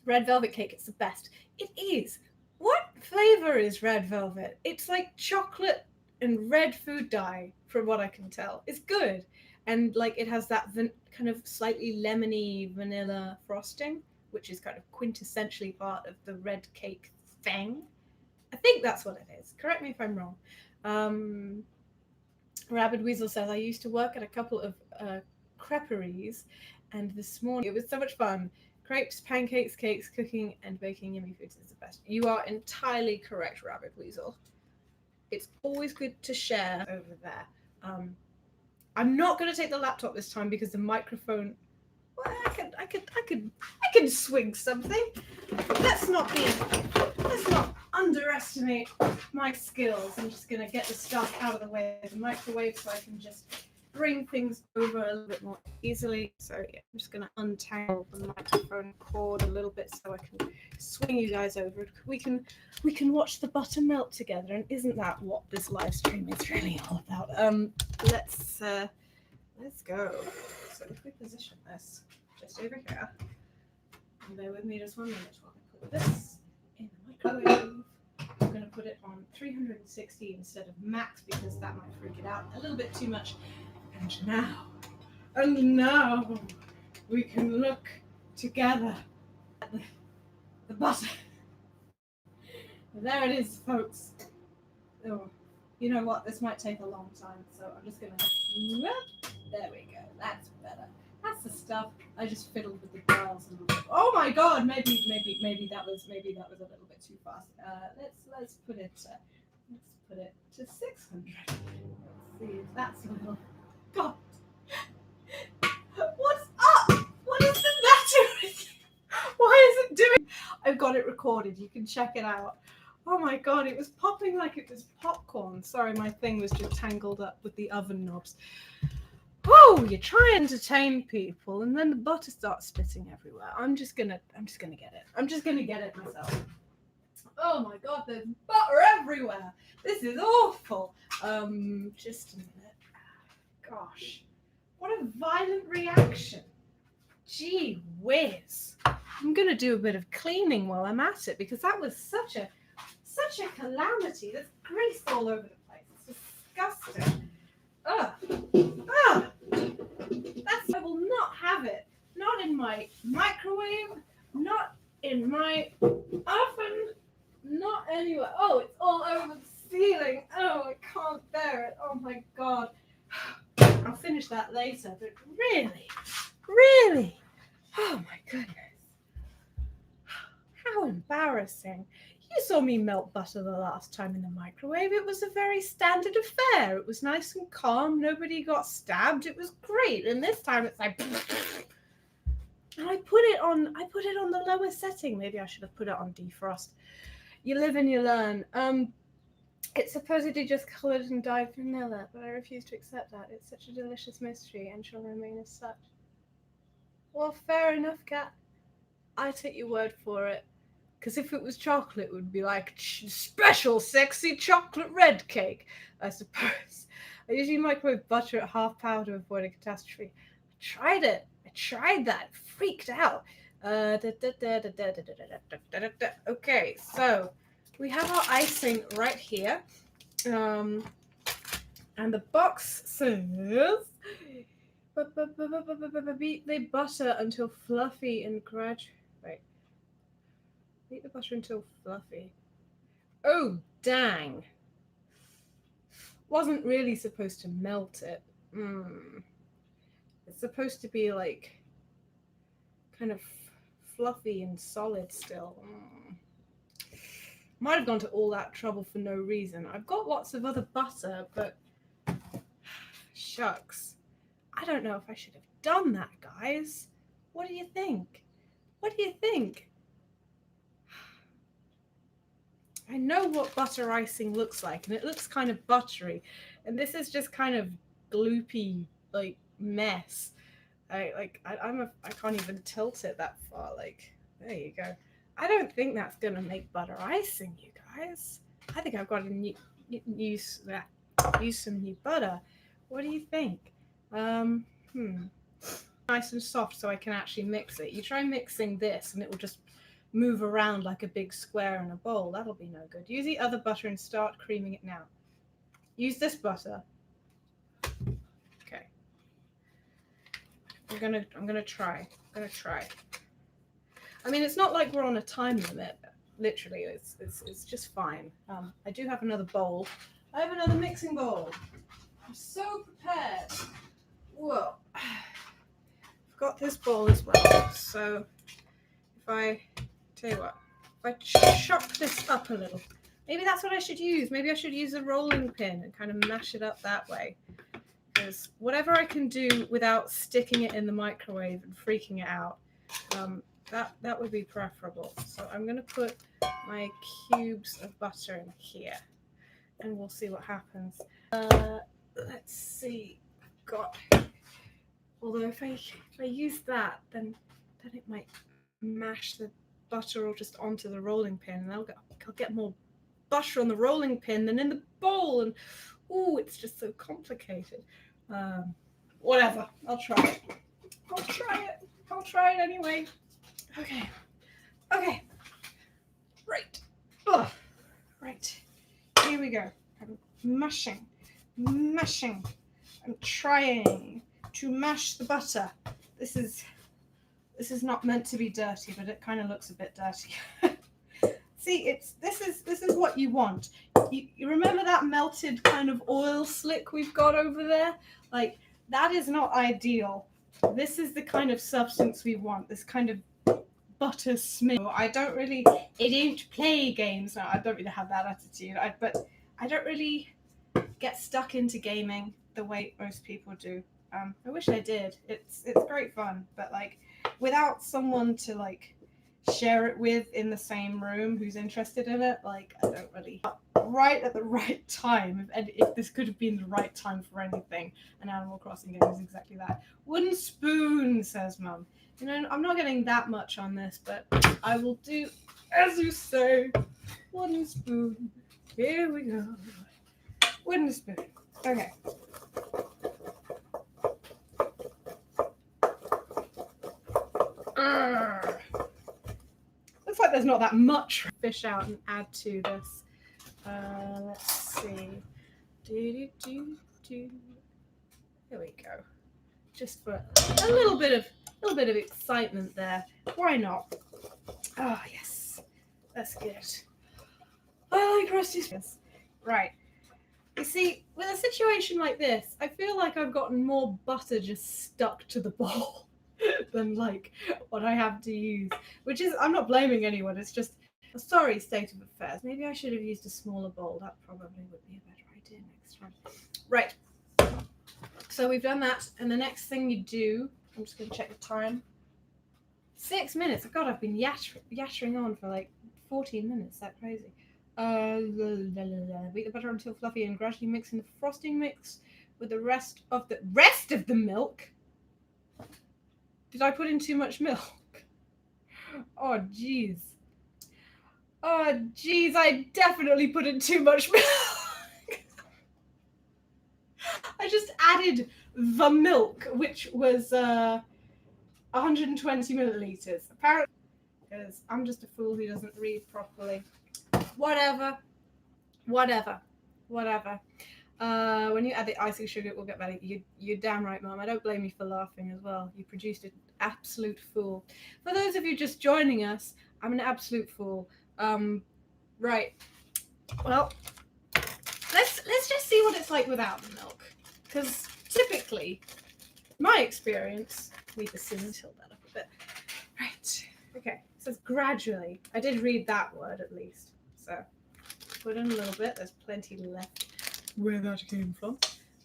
Red velvet cake, it's the best. It is. What flavor is red velvet? It's like chocolate and red food dye, from what I can tell. It's good. And like it has that kind of slightly lemony vanilla frosting, which is kind of quintessentially part of the red cake thing. I think that's what it is. Correct me if I'm wrong. Rabid Weasel says, I used to work at a couple of creperies, and this morning it was so much fun. Crepes, pancakes, cakes, cooking, and baking yummy foods is the best. You are entirely correct, Rabid Weasel. It's always good to share over there. I'm not going to take the laptop this time because the microphone. Well, I could swing something. Let's not underestimate my skills. I'm just going to get the stuff out of the way of the microwave so I can just bring things over a little bit more easily. So yeah, I'm just going to untangle the microphone cord a little bit so I can swing you guys over. We can watch the butter melt together, and isn't that what this live stream is really all about? Let's go. So if we position this just over here, and bear with me just 1 minute while I put this in the microwave. I'm going to put it on 360 instead of max because that might freak it out a little bit too much. And now we can look together at the butter. There it is, folks. Oh, you know what? This might take a long time, so I'm just going to... There we go. That's better. That's the stuff. I just fiddled with the dials a little bit. Oh my God! Maybe that was a little bit too fast. Let's put it to 600. Let's see if that's a little. God, what's up? What is the matter with you? Why is it doing? I've got it recorded. You can check it out. Oh my God! It was popping like it was popcorn. Sorry, my thing was just tangled up with the oven knobs. Whoa, you try and entertain people and then the butter starts spitting everywhere. I'm just gonna get it. I'm just gonna get it myself. Oh my God, there's butter everywhere. This is awful. Just a minute. Gosh, what a violent reaction. Gee whiz. I'm gonna do a bit of cleaning while I'm at it because that was such a calamity. There's grease all over the place. It's disgusting. Ugh. Ah, I will not have it. Not in my microwave, not in my oven, not anywhere. Oh, it's all over the ceiling. Oh, I can't bear it. Oh my God. I'll finish that later, but really, oh my goodness. How embarrassing. You saw me melt butter the last time in the microwave. It was a very standard affair. It was nice and calm. Nobody got stabbed. It was great. And this time it's like, and I put it on the lower setting. Maybe I should have put it on defrost. You live and you learn. It's supposedly just colored and dyed vanilla, but I refuse to accept that. It's such a delicious mystery and shall remain as such. Well, fair enough, Kat. I take your word for it. Because if it was chocolate, it would be like special sexy chocolate red cake, I suppose. I usually microwave butter at half power to avoid a catastrophe. I tried it. I tried that. Freaked out. Okay, so we have our icing right here. And the box says, beat the butter until fluffy and gradual. Beat the butter until fluffy. Oh, dang. Wasn't really supposed to melt it. It's supposed to be like kind of fluffy and solid still. Might have gone to all that trouble for no reason. I've got lots of other butter, but shucks. I don't know if I should have done that, guys. What do you think? What do you think? I know what butter icing looks like, and it looks kind of buttery, and this is just kind of gloopy, like mess. I can't even tilt it that far. Like, there you go. I don't think that's gonna make butter icing, you guys. I think I've got to use some new butter. What do you think? Nice and soft, so I can actually mix it. You try mixing this, and it will just move around like a big square in a bowl. That'll be no good. Use the other butter and start creaming it now. Use this butter. Okay. I'm gonna try. I mean, it's not like we're on a time limit. Literally, it's just fine. I do have another bowl. I have another mixing bowl. I'm so prepared. Whoa. I've got this bowl as well. So if I tell you what, if I chop this up a little, maybe that's what I should use. Maybe I should use a rolling pin and kind of mash it up that way. Because whatever I can do without sticking it in the microwave and freaking it out, that would be preferable. So I'm going to put my cubes of butter in here, and we'll see what happens. Let's see. God. Although if I use that, then it might mash the butter all just onto the rolling pin, and I'll get more butter on the rolling pin than in the bowl, and ooh, it's just so complicated. Whatever, I'll try it. I'll try it anyway. Okay. Right. Here we go. I'm mashing. I'm trying to mash the butter. This is not meant to be dirty, but it kind of looks a bit dirty. See, this is what you want. You remember that melted kind of oil slick we've got over there? Like, that is not ideal. This is the kind of substance we want. This kind of butter smell. I don't play games now. I don't really have that attitude. But I don't really get stuck into gaming the way most people do. I wish I did. It's great fun, but like without someone to like share it with in the same room who's interested in it, like I don't really. Right at the right time, if this could have been the right time for anything, an Animal Crossing game is exactly that. Wooden spoon, says Mum. You know, I'm not getting that much on this, but I will do as you say. Wooden spoon. Here we go. Wooden spoon. Okay. Looks like there's not that much fish out and add to this. Let's see. Here we go. Just for a little bit of excitement there. Why not? Oh yes, that's good. I like rusty spoons. Right. You see, with a situation like this, I feel like I've gotten more butter just stuck to the bowl than like what I have to use. Which is, I'm not blaming anyone. It's just a sorry state of affairs. Maybe I should have used a smaller bowl. That probably would be a better idea next time. Right. So we've done that, and the next thing you do, I'm just going to check the time. 6 minutes. God, I've been yattering on for like 14 minutes. That's crazy. Beat the butter until fluffy and gradually mix in the frosting mix with the rest of the milk. Did I put in too much milk? Oh jeez. I definitely put in too much milk. I just added the milk, which was 120 milliliters. Apparently, because I'm just a fool who doesn't read properly. Whatever. When you add the icing sugar, it will get better. You're damn right, Mum. I don't blame you for laughing as well. You produced an absolute fool. For those of you just joining us, I'm an absolute fool. Right. Well, let's just see what it's like without the milk. Because typically, my experience, need the scissors, tilt that up a bit. Right. Okay. It says gradually. I did read that word at least. So put in a little bit. There's plenty left where that came from.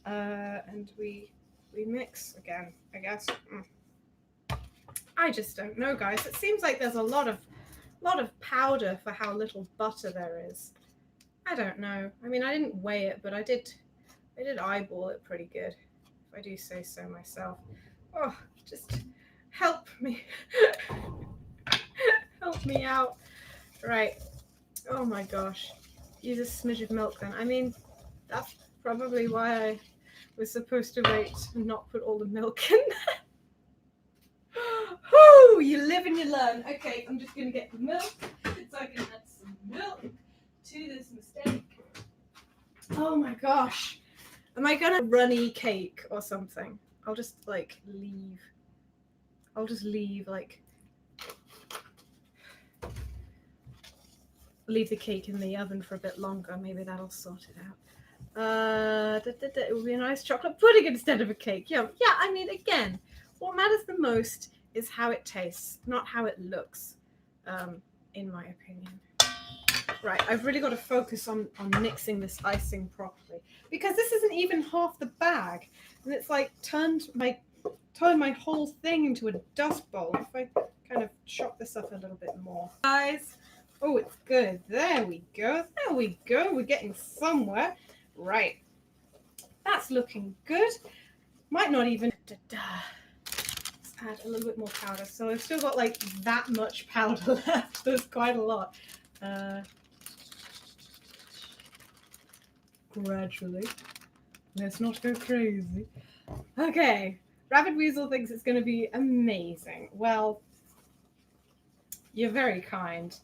And we mix again, I guess. I just don't know, guys. It seems like there's a lot of powder for how little butter there is. I don't know. I mean, I didn't weigh it, but I did eyeball it pretty good, if I do say so myself. Oh, just help me. Help me out. Right. Oh my gosh. Use a smidge of milk then. I mean, that's probably why I was supposed to wait and not put all the milk in there. Whoo! You live and you learn. Okay, I'm just going to get the milk so I can add some milk to this mistake. Oh my gosh. Am I going to runny cake or something? I'll just like leave. Leave the cake in the oven for a bit longer. Maybe that'll sort it out. It will be a nice chocolate pudding instead of a cake. Yeah, I mean, again, what matters the most is how it tastes, not how it looks, in my opinion. Right, I've really got to focus on mixing this icing properly, because this isn't even half the bag, and it's like turned my whole thing into a dust bowl. If I kind of chop this up a little bit more. Guys, oh, it's good. There we go. We're getting somewhere. Right. That's looking good. Might not even. Let's add a little bit more powder. So I've still got like that much powder left. There's quite a lot. Gradually. Let's not go crazy. Okay. Rabbit Weasel thinks it's going to be amazing. Well, you're very kind.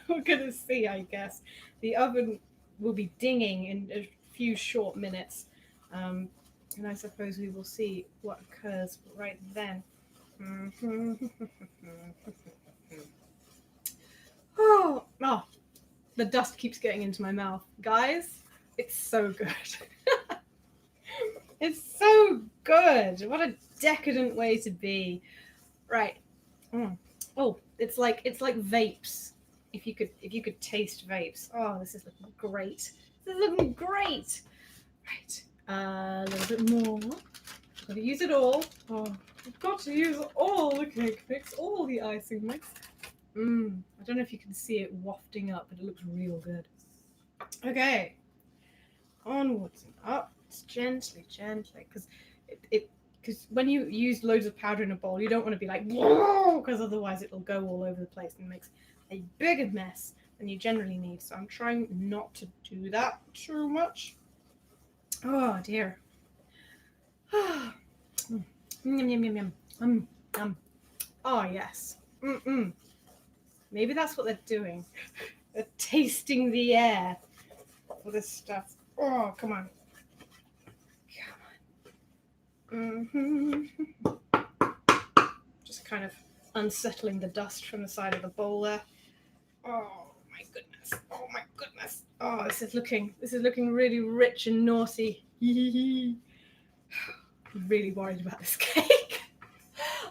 We're going to see, I guess. The oven will be dinging in a few short minutes. And I suppose we will see what occurs right then. Oh, the dust keeps getting into my mouth. Guys, it's so good. It's so good. What a decadent way to be. Right. Oh, it's like vapes. If you could taste vapes. Oh, this is looking great. This is looking great. Right. A little bit more. Gotta use it all. Oh, I've got to use all the cake mix, all the icing mix. I don't know if you can see it wafting up, but it looks real good. Okay. Onwards and up. Gently, because because when you use loads of powder in a bowl, you don't want to be like, whoa, because otherwise it'll go all over the place and makes a bigger mess than you generally need. So I'm trying not to do that too much. Oh dear. Yum, yum, yum. Oh yes. Maybe that's what they're doing. They're tasting the air for this stuff. Oh, come on. Just kind of unsettling the dust from the side of the bowl there. Oh my goodness. Oh my goodness. Oh, this is looking really rich and naughty. I'm really worried about this cake.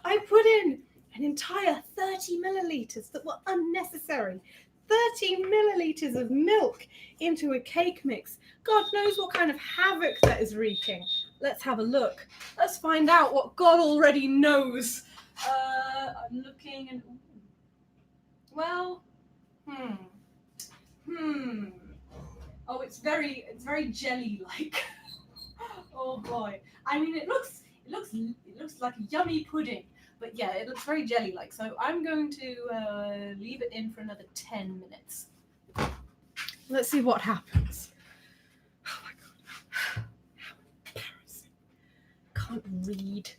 I put in an entire 30 milliliters that were unnecessary. 30 milliliters of milk into a cake mix. God knows what kind of havoc that is wreaking. Let's have a look. Let's find out what God already knows. I'm looking and... Well, Oh, it's very jelly-like. Oh boy. I mean, it looks like a yummy pudding. But yeah, it looks very jelly-like. So I'm going to leave it in for another 10 minutes. Let's see what happens. Oh my god. How embarrassing. Can't read.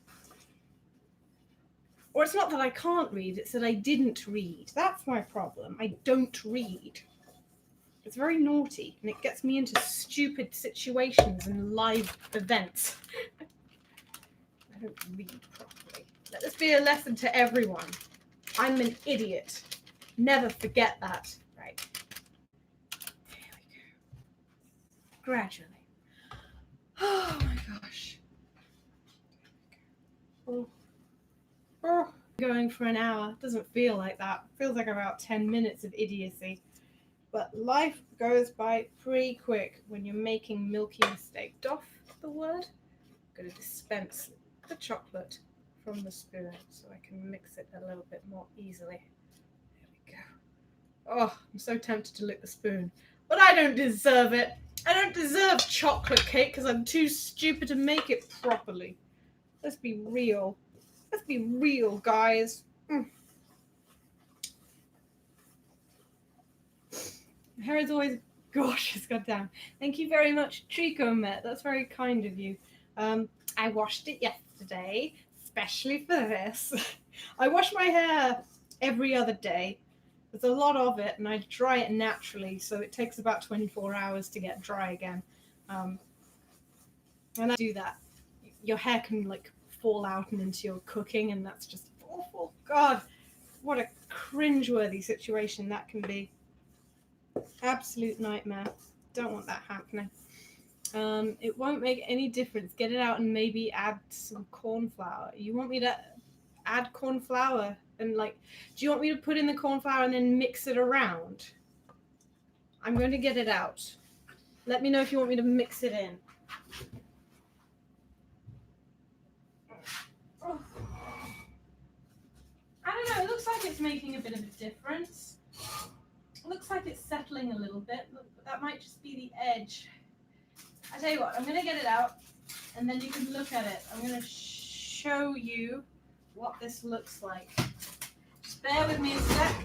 Or it's not that I can't read, it's that I didn't read. That's my problem. I don't read. It's very naughty, and it gets me into stupid situations and live events. I don't read properly. Let this be a lesson to everyone. I'm an idiot. Never forget that. Right. Here we go. Gradually. Oh my gosh. Oh. Going for an hour. Doesn't feel like that. Feels like about 10 minutes of idiocy. But life goes by pretty quick when you're making milky mistakes. Doff the word. I'm going to dispense the chocolate from the spoon so I can mix it a little bit more easily. There we go. Oh, I'm so tempted to lick the spoon. But I don't deserve it. I don't deserve chocolate cake because I'm too stupid to make it properly. Let's be real. Let's be real, guys. My hair is always gorgeous, goddamn. Thank you very much, Trico Met. That's very kind of you. I washed it yesterday, especially for this. I wash my hair every other day. There's a lot of it, and I dry it naturally, so it takes about 24 hours to get dry again. And I do that. Your hair can like fall out and into your cooking, and that's just awful. God, what a cringeworthy situation that can be. Absolute nightmare. Don't want that happening. It won't make any difference. Get it out and maybe add some corn flour. You want me to add corn flour and like, do you want me to put in the corn flour and then mix it around? I'm going to get it out. Let me know if you want me to mix it in. Oh. I don't know, it looks like it's making a bit of a difference. It looks like it's settling a little bit. Look, that might just be the edge. I tell you what, I'm going to get it out and then you can look at it. I'm going to show you what this looks like. Just bear with me a sec,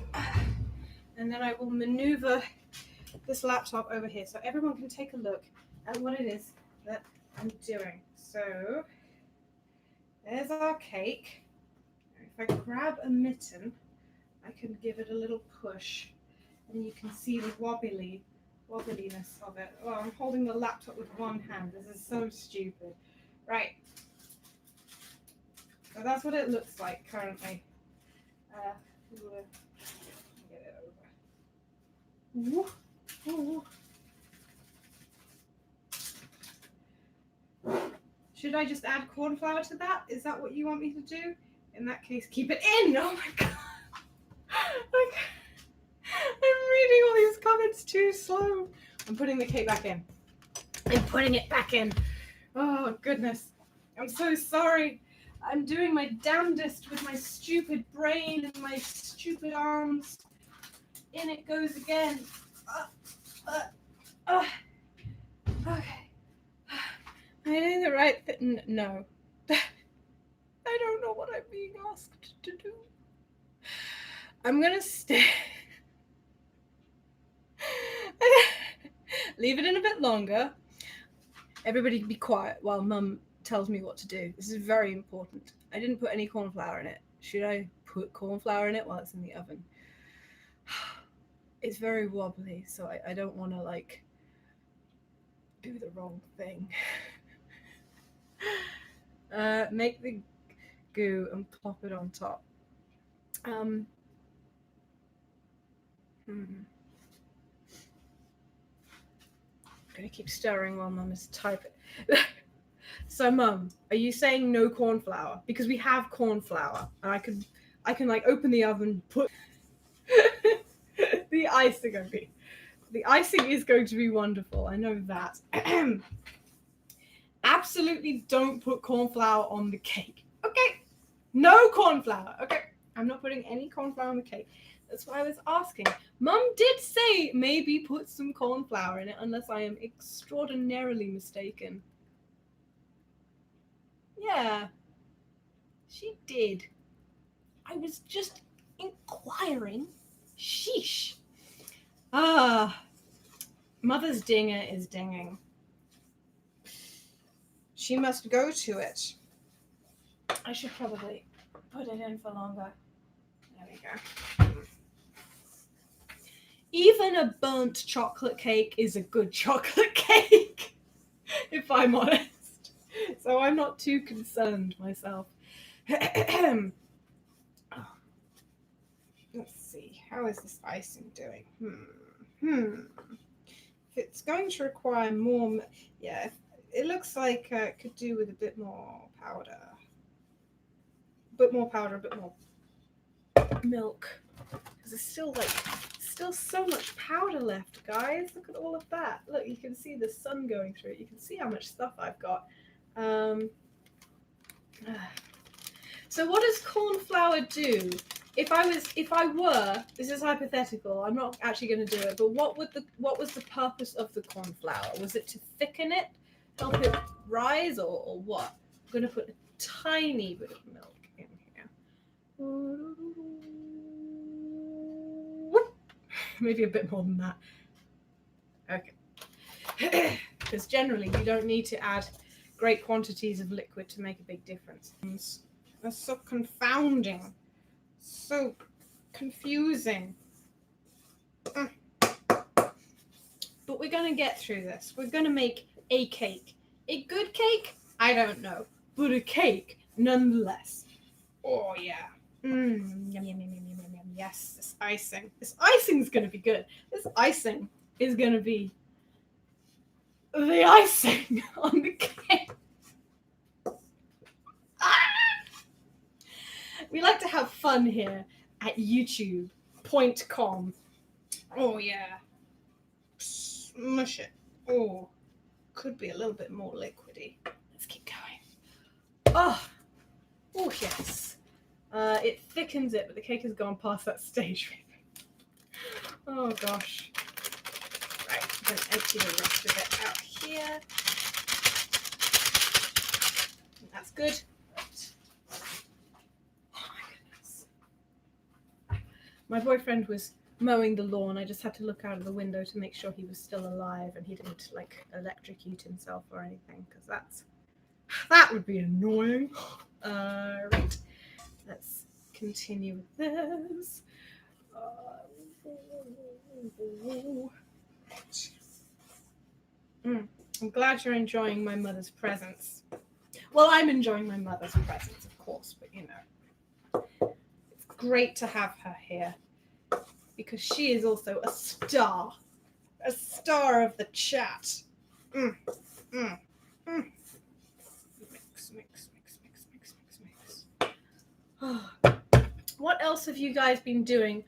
and then I will maneuver this laptop over here so everyone can take a look at what it is that I'm doing. So there's our cake. If I grab a mitten, I can give it a little push, and you can see the wobbliness of it. Oh, I'm holding the laptop with one hand. This is so stupid. Right. So that's what it looks like currently. Get it over. Ooh. Should I just add corn flour to that? Is that what you want me to do? In that case, keep it in. Oh my god. Like, I'm reading all these comments too slow. I'm putting the cake back in. I'm putting it back in. Oh goodness. I'm so sorry. I'm doing my damnedest with my stupid brain and my stupid arms. In it goes again. Okay. Am I doing the right thing? No. I don't know what I'm being asked to do. I'm gonna stay. Leave it in a bit longer. Everybody be quiet while Mum tells me what to do. This is very important. I didn't put any corn flour in it. Should I put corn flour in it while it's in the oven? It's very wobbly, so I don't want to like do the wrong thing. Make the goo and plop it on top. I'm gonna keep stirring while Mum is typing. So Mum, are you saying no corn flour? Because we have corn flour, and I can like open the oven, put the icing on me. The icing is going to be wonderful. I know that. Absolutely don't put corn flour on the cake. Okay. No corn flour. Okay. I'm not putting any corn flour on the cake. That's why I was asking. Mum did say maybe put some corn flour in it, unless I am extraordinarily mistaken. Yeah. She did. I was just inquiring. Sheesh. Mother's dinger is dinging. She must go to it. I should probably put it in for longer. There we go. Even a burnt chocolate cake is a good chocolate cake, if I'm honest. So I'm not too concerned myself. Let's see. How is this icing doing? If it's going to require more... Yeah, it looks like it could do with a bit more powder. A bit more milk. Because there's still so much powder left, guys. Look at all of that. Look, you can see the sun going through it. You can see how much stuff I've got. So what does corn flour do? If I were, this is hypothetical, I'm not actually going to do it, but what was the purpose of the corn flour? Was it to thicken it, help it rise, or what? I'm going to put a tiny bit of milk in here. Maybe a bit more than that. Okay. Because generally you don't need to add great quantities of liquid to make a big difference. That's so confounding. So confusing. But we're going to get through this. We're going to make a cake. A good cake? I don't know. But a cake nonetheless. Oh, yeah. Yum, yum, yum, yum, yum, yum. Yes, this icing. This icing's going to be good. This icing is going to be the icing on the cake. We like to have fun here at YouTube.com. Oh, yeah. Smush it. Oh, could be a little bit more liquidy. Let's keep going. Oh, yes. It thickens it, but the cake has gone past that stage. Oh, gosh. Right, I'm going to empty the rest of it out here. good? Oh my goodness. My boyfriend was mowing the lawn. I just had to look out of the window to make sure he was still alive and he didn't like electrocute himself or anything, because that would be annoying. Right. Let's continue with this. I'm glad you're enjoying my mother's presence. Well, I'm enjoying my mother's presence, of course, but you know, it's great to have her here because she is also a star of the chat. Mix. What else have you guys been doing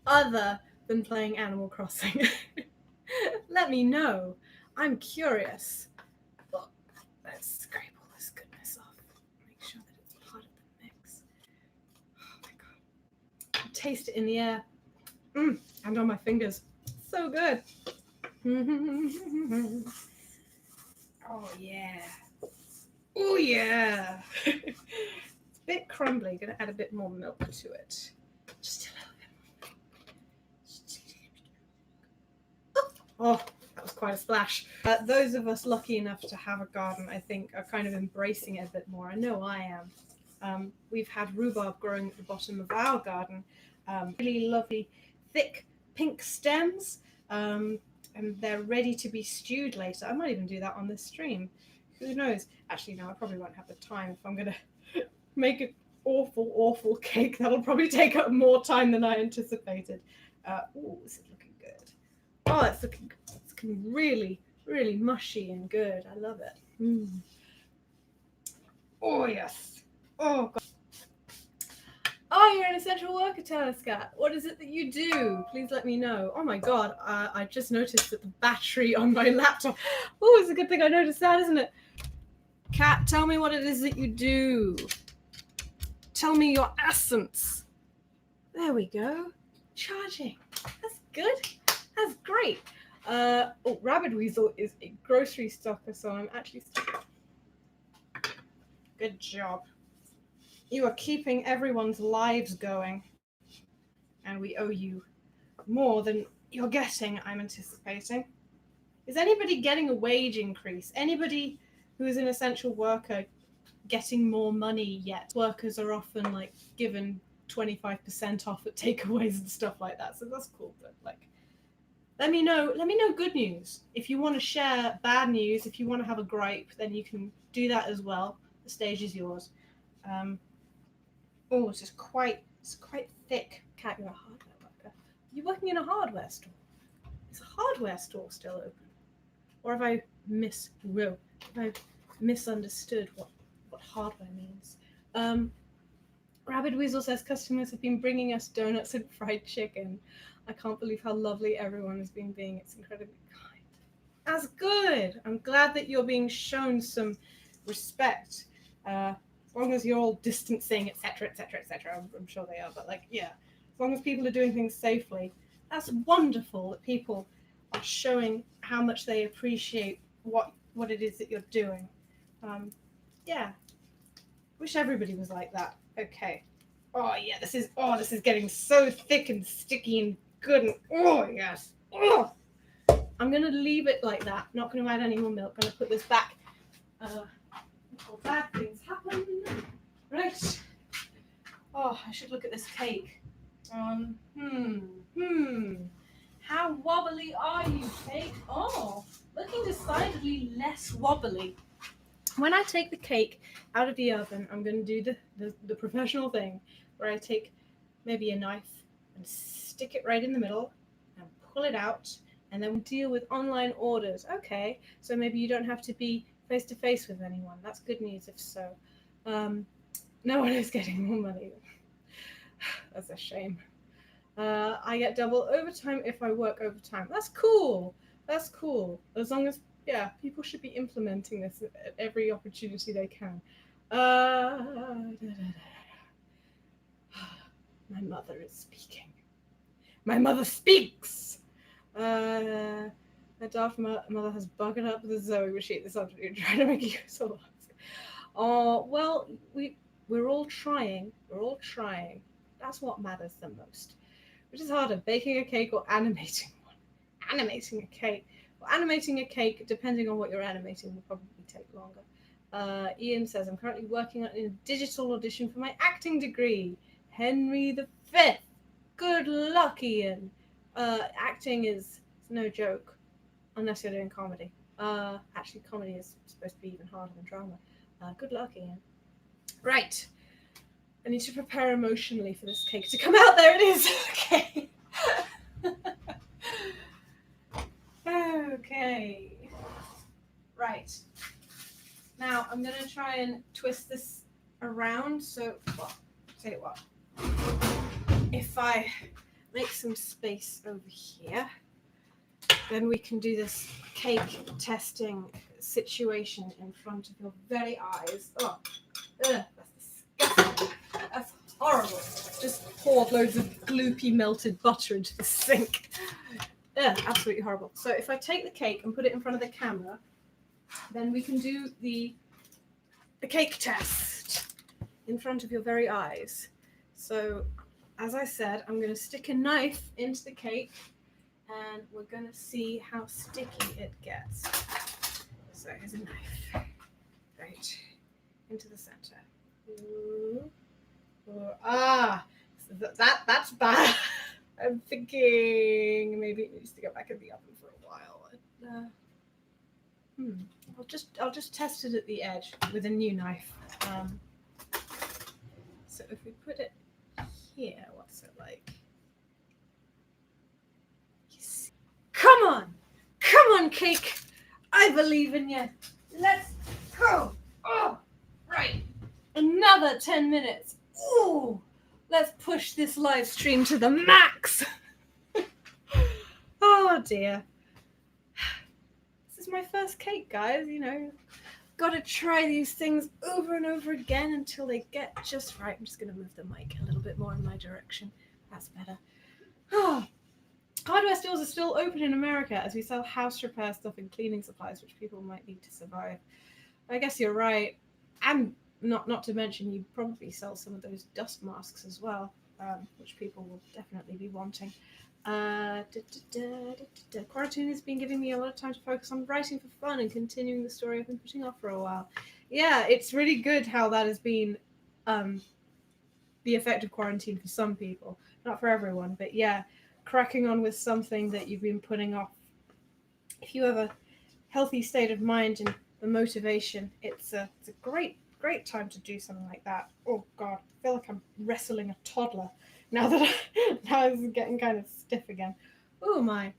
other than playing Animal Crossing? Let me know. I'm curious. Well, let's scrape all this goodness off. Make sure that it's part of the mix. Oh my god. I taste it in the air. And on my fingers. So good. Oh yeah. Oh yeah. It's a bit crumbly. Gonna add a bit more milk to it. Just a little bit more. Oh, that was quite a splash. Those of us lucky enough to have a garden, I think, are kind of embracing it a bit more. I know I am. We've had rhubarb growing at the bottom of our garden. Really lovely, thick pink stems. And they're ready to be stewed later. I might even do that on this stream. Who knows? Actually, no, I probably won't have the time if I'm going to make an awful cake. That'll probably take up more time than I anticipated. Oh, this is looking good. Oh, it's looking really, really mushy and good. I love it. Oh, yes. Oh, God. Oh, you're an essential worker, Telescat. What is it that you do? Please let me know. Oh my god, I just noticed that the battery on my laptop... Oh, it's a good thing I noticed that, isn't it? Cat, tell me what it is that you do. Tell me your essence. There we go. Charging. That's good. That's great. Rabbit Weasel is a grocery stocker, so I'm actually... Good job. You are keeping everyone's lives going. And we owe you more than you're getting, I'm anticipating. Is anybody getting a wage increase? Anybody who is an essential worker getting more money yet? Workers are often like given 25% off at takeaways and stuff like that. So that's cool. But like, let me know good news. If you want to share bad news, if you want to have a gripe, then you can do that as well. The stage is yours. Oh, it's quite thick. Cat, you're a hardware worker. Are you working in a hardware store? Is a hardware store still open? Or have I misunderstood what hardware means? Rabbit Weasel says customers have been bringing us donuts and fried chicken. I can't believe how lovely everyone has been being. It's incredibly kind. That's good. I'm glad that you're being shown some respect. As long as you're all distancing, etc., I'm sure they are, but like, yeah, as long as people are doing things safely, that's wonderful that people are showing how much they appreciate what it is that you're doing. Yeah, wish everybody was like that. Okay. Oh yeah, this is getting so thick and sticky and good and oh yes. Oh, I'm gonna leave it like that. Not gonna add any more milk. Gonna put this back. Before bad things happen. Right. Oh, I should look at this cake. How wobbly are you, cake? Oh, looking decidedly less wobbly. When I take the cake out of the oven, I'm going to do the professional thing where I take maybe a knife and stick it right in the middle and pull it out, and then deal with online orders. Okay, so maybe you don't have to be face-to-face with anyone. That's good news if so. No one is getting more money. That's a shame. I get double overtime if I work overtime. That's cool. That's cool. As long as, yeah, people should be implementing this at every opportunity they can. My mother is speaking. My mother speaks! My daft mother has buggered up the Zoe machine this afternoon trying to make use of it. Oh, well, we're all trying. We're all trying. That's what matters the most. Which is harder, baking a cake or animating one? Animating a cake. Well, animating a cake, depending on what you're animating, will probably take longer. Ian says, I'm currently working on a digital audition for my acting degree. Henry V. Good luck, Ian. Acting is no joke, unless you're doing comedy. Actually, comedy is supposed to be even harder than drama. Good luck, Ian. Right. I need to prepare emotionally for this cake to come out. There it is. Okay. Okay. Right. Now, I'm going to try and twist this around. So, well, tell you what. If I make some space over here, then we can do this cake testing situation in front of your very eyes. Oh, that's disgusting. That's horrible. Just poured loads of gloopy melted butter into the sink. Absolutely horrible. So if I take the cake and put it in front of the camera, then we can do the cake test in front of your very eyes. So, as I said, I'm going to stick a knife into the cake and we're going to see how sticky it gets. So here's a knife. Right. Into the center. Ooh. Ooh. That's bad. I'm thinking maybe it needs to go back in the oven for a while. I'll just test it at the edge with a new knife. So if we put it here, what's it like? Yes. Come on, cake! I believe in you. Let's go. Oh, right. Another 10 minutes. Ooh, let's push this live stream to the max. Oh dear. This is my first cake, guys. You know, gotta try these things over and over again until they get just right. I'm just gonna move the mic a little bit more in my direction. That's better. Oh. Hardware stores are still open in America as we sell house repair stuff and cleaning supplies, which people might need to survive. I guess you're right. And not to mention, you probably sell some of those dust masks as well, which people will definitely be wanting. Quarantine has been giving me a lot of time to focus on writing for fun and continuing the story I've been putting off for a while. Yeah, it's really good how that has been the effect of quarantine for some people. Not for everyone, but yeah, cracking on with something that you've been putting off. If you have a healthy state of mind and the motivation, it's a great time to do something like that. Oh God, I feel like I'm wrestling a toddler now that now it's getting kind of stiff again. Oh my.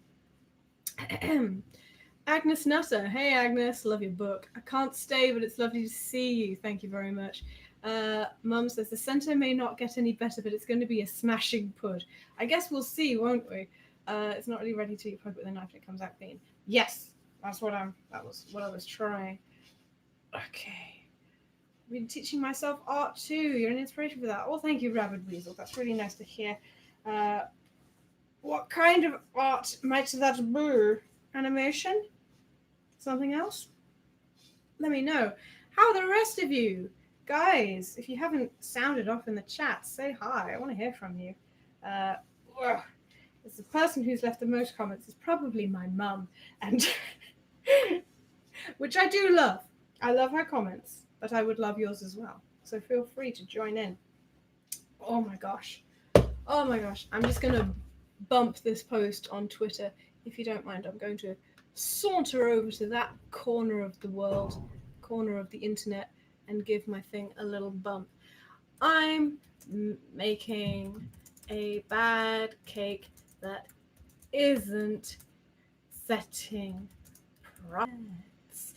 Agnes Nutter. Hey Agnes, love your book. I can't stay, but it's lovely to see you. Thank you very much. Mum says the centre may not get any better, but it's going to be a smashing pud. I guess we'll see, won't we? It's not really ready to eat pud with a knife and it comes out clean. Yes, that was what I was trying. Okay. I've been teaching myself art too. You're an inspiration for that. Oh, thank you, Rabid Weasel. That's really nice to hear. What kind of art might that be? Animation? Something else? Let me know. How are the rest of you? Guys, if you haven't sounded off in the chat, say hi. I want to hear from you. The person who's left the most comments is probably my mum, and which I do love. I love her comments, but I would love yours as well. So feel free to join in. Oh my gosh. I'm just going to bump this post on Twitter. If you don't mind, I'm going to saunter over to that corner of the world, corner of the internet, and give my thing a little bump. I'm making a bad cake that isn't setting price.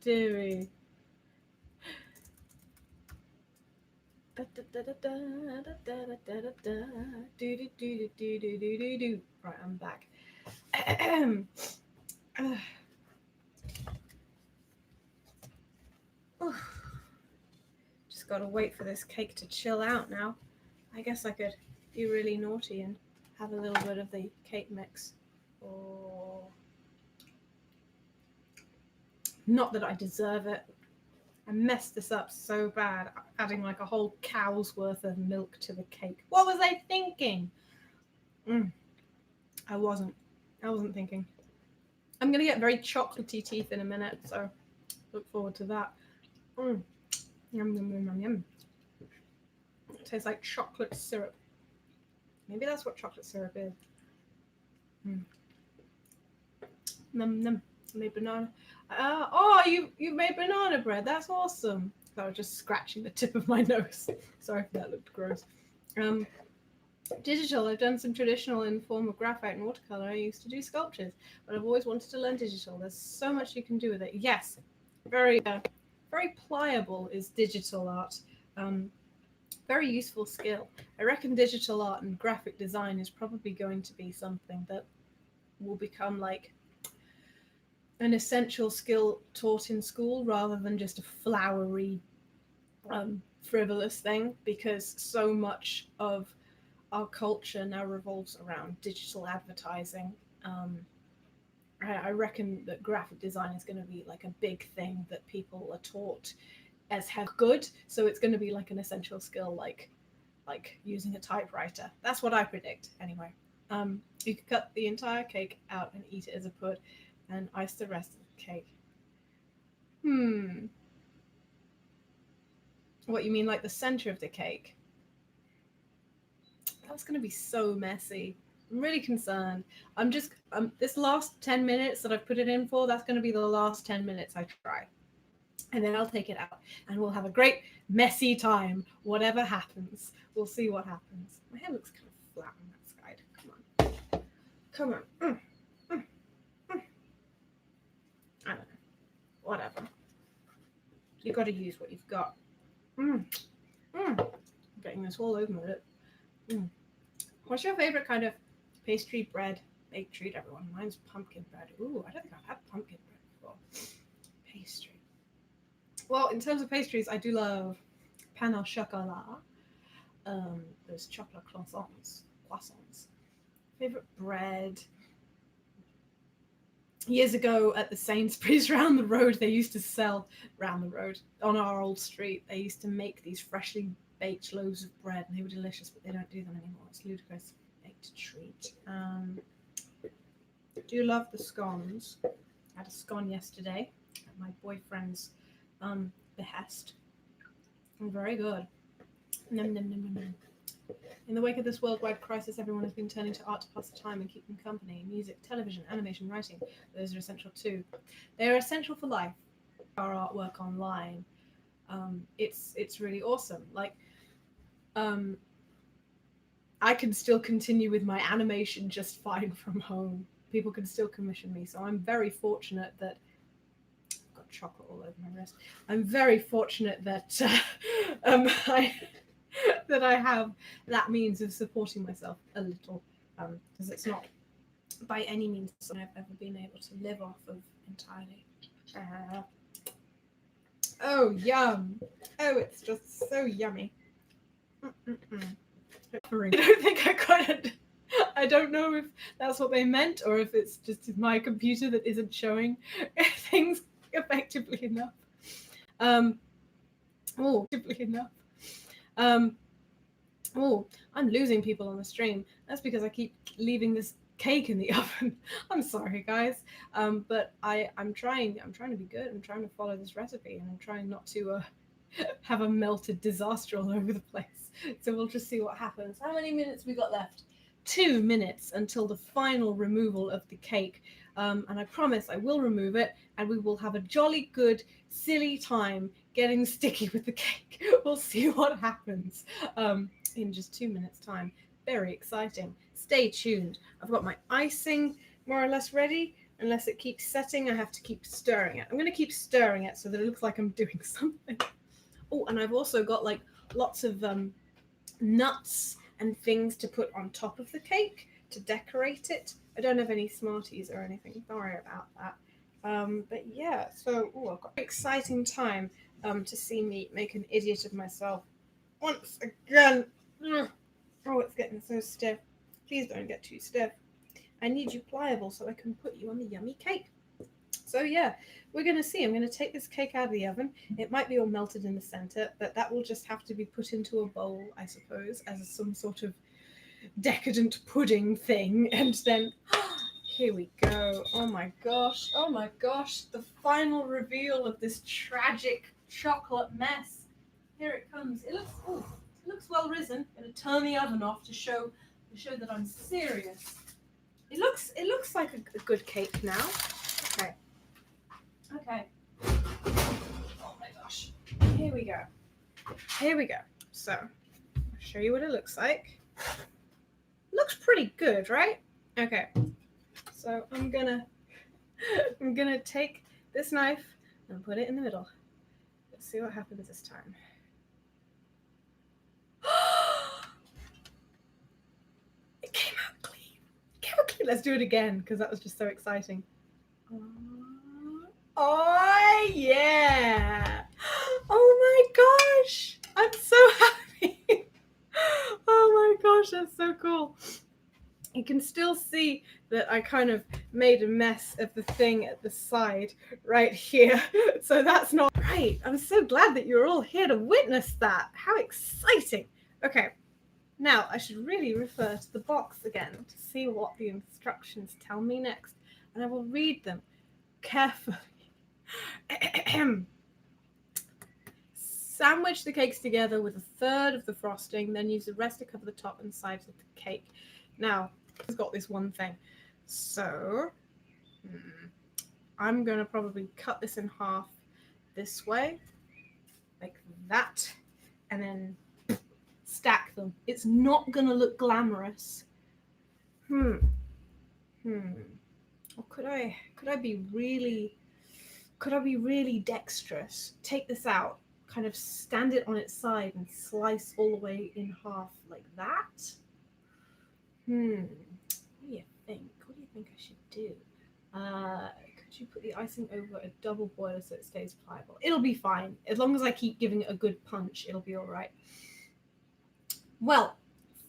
Do we? Right, I'm back. Just gotta wait for this cake to chill out now. I guess I could be really naughty and have a little bit of the cake mix. Oh. Not that I deserve it. I messed this up so bad, adding like a whole cow's worth of milk to the cake. What was I thinking? I wasn't thinking. I'm gonna get very chocolatey teeth in a minute, so look forward to that. Yum, yum, yum, yum, yum. It tastes like chocolate syrup. Maybe that's what chocolate syrup is. Num num. Made banana. Oh, you made banana bread. That's awesome. I was just scratching the tip of my nose. Sorry if that looked gross. Digital. I've done some traditional in the form of graphite and watercolor. I used to do sculptures, but I've always wanted to learn digital. There's so much you can do with it. Yes, very pliable is digital art. Very useful skill. I reckon digital art and graphic design is probably going to be something that will become like an essential skill taught in school rather than just a flowery, frivolous thing, because so much of our culture now revolves around digital advertising. I reckon that graphic design is going to be like a big thing that people are taught as good, so it's going to be like an essential skill, like using a typewriter. That's what I predict anyway. You could cut the entire cake out and eat it as a pud and ice the rest of the cake. What, you mean like the center of the cake? That's going to be so messy. I'm really concerned. I'm just this last 10 minutes that I've put it in for, that's going to be the last 10 minutes I try. And then I'll take it out and we'll have a great messy time. Whatever happens, we'll see what happens. My hair looks kind of flat on that side. Come on. I don't know. Whatever. You've got to use what you've got. I'm getting this all over my lip. What's your favorite kind of pastry bread baked treat, everyone? Mine's pumpkin bread. Ooh, I don't think I've had pumpkin bread before. Pastry. Well, in terms of pastries, I do love pain au chocolat. Those chocolate croissants. Favorite bread. Years ago at the Sainsbury's round the road, they used to sell round the road on our old street. They used to make these freshly baked loaves of bread, and they were delicious, but they don't do them anymore. It's ludicrous. Baked treat. Do you love the scones? I had a scone yesterday at my boyfriend's behest. Very good. Num, num, num, num, num. In the wake of this worldwide crisis, everyone has been turning to art to pass the time and keep them company. Music, television, animation, writing, those are essential too. They are essential for life. Our artwork online, it's really awesome. Like, I can still continue with my animation just fine from home. People can still commission me, so I'm very fortunate that I've got chocolate all over my wrist. I'm very fortunate that I have that means of supporting myself a little, because it's not by any means something I've ever been able to live off of entirely. Oh, yum! Oh, it's just so yummy. I don't think I got it. I don't know if that's what they meant or if it's just my computer that isn't showing things effectively enough. I'm losing people on the stream. That's because I keep leaving this cake in the oven. I'm sorry, guys. But I'm trying to be good. I'm trying to follow this recipe, and I'm trying not to have a melted disaster all over the place. So we'll just see what happens. How many minutes we got left? 2 minutes until the final removal of the cake. And I promise I will remove it, and we will have a jolly good, silly time getting sticky with the cake. We'll see what happens in just 2 minutes' time. Very exciting. Stay tuned. I've got my icing more or less ready. Unless it keeps setting, I have to keep stirring it. I'm going to keep stirring it so that it looks like I'm doing something. Oh, and I've also got like lots of nuts and things to put on top of the cake to decorate it. I don't have any Smarties or anything. Sorry about that. But yeah, so I've got an exciting time to see me make an idiot of myself once again. Oh, it's getting so stiff. Please don't get too stiff. I need you pliable so I can put you on the yummy cake. So yeah, we're going to see. I'm going to take this cake out of the oven. It might be all melted in the center, but that will just have to be put into a bowl, I suppose, as some sort of decadent pudding thing. And then here we go. Oh my gosh. Oh my gosh. The final reveal of this tragic chocolate mess. Here it comes. It looks well risen. I'm going to turn the oven off to show that I'm serious. It looks like a good cake now. Okay. Okay. Oh my gosh. Here we go. Here we go. So, I'll show you what it looks like. Looks pretty good, right? Okay. So I'm gonna take this knife and put it in the middle. Let's see what happens this time. It came out clean. It came out clean. Let's do it again because that was just so exciting. Oh yeah! Oh my gosh! I'm so happy. Oh my gosh, that's so cool. You can still see that I kind of made a mess of the thing at the side right here. So that's not right. I'm so glad that you're all here to witness that. How exciting. Okay, now I should really refer to the box again to see what the instructions tell me next. And I will read them carefully. Sandwich the cakes together with a third of the frosting, then use the rest to cover the top and sides of the cake. Now, it's got this one thing. So, I'm going to probably cut this in half this way, like that, and then stack them. It's not going to look glamorous. Or could I be really dexterous? Take this out, kind of stand it on its side and slice all the way in half like that. What do you think? What do you think I should do? Could you put the icing over a double boiler so it stays pliable? It'll be fine. As long as I keep giving it a good punch, it'll be all right. Well,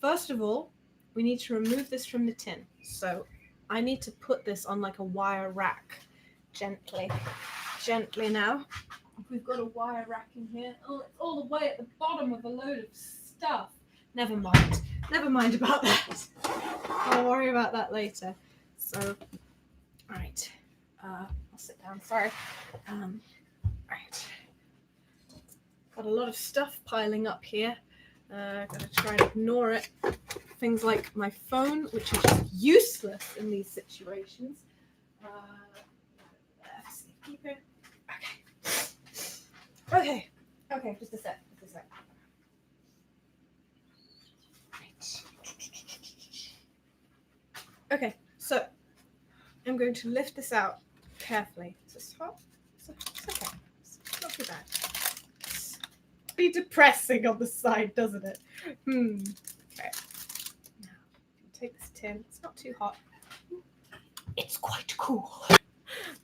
first of all, we need to remove this from the tin. So I need to put this on like a wire rack gently. Gently now. We've got a wire rack in here. Oh, it's all the way at the bottom of a load of stuff. Never mind. Never mind about that. I'll worry about that later. So, all right. I'll sit down. Sorry. Right. Got a lot of stuff piling up here. Gotta try and ignore it. Things like my phone, which is just useless in these situations. Keep it. Okay. Okay. Just a sec. Okay, so I'm going to lift this out carefully. Is this hot? It's okay. It's not too bad. It's pretty depressing on the side, doesn't it? Okay. Now, take this tin. It's not too hot. It's quite cool.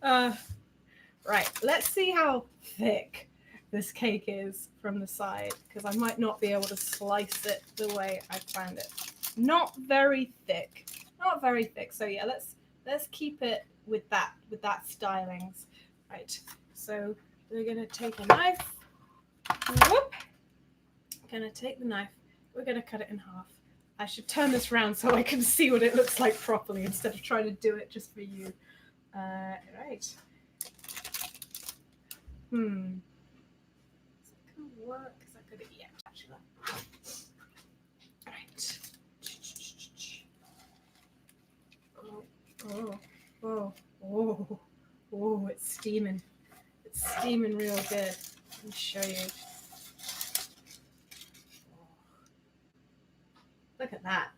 Right, let's see how thick this cake is from the side, because I might not be able to slice it the way I planned it. Not very thick. Not very thick. So yeah, let's keep it with that stylings. Right. So we're gonna take a knife. Whoop. Gonna take the knife. We're gonna cut it in half. I should turn this around so I can see what it looks like properly instead of trying to do it just for you. Right. Is that gonna work? Is that gonna be actually? Right. Oh, it's steaming. It's steaming real good. Let me show you. Look at that.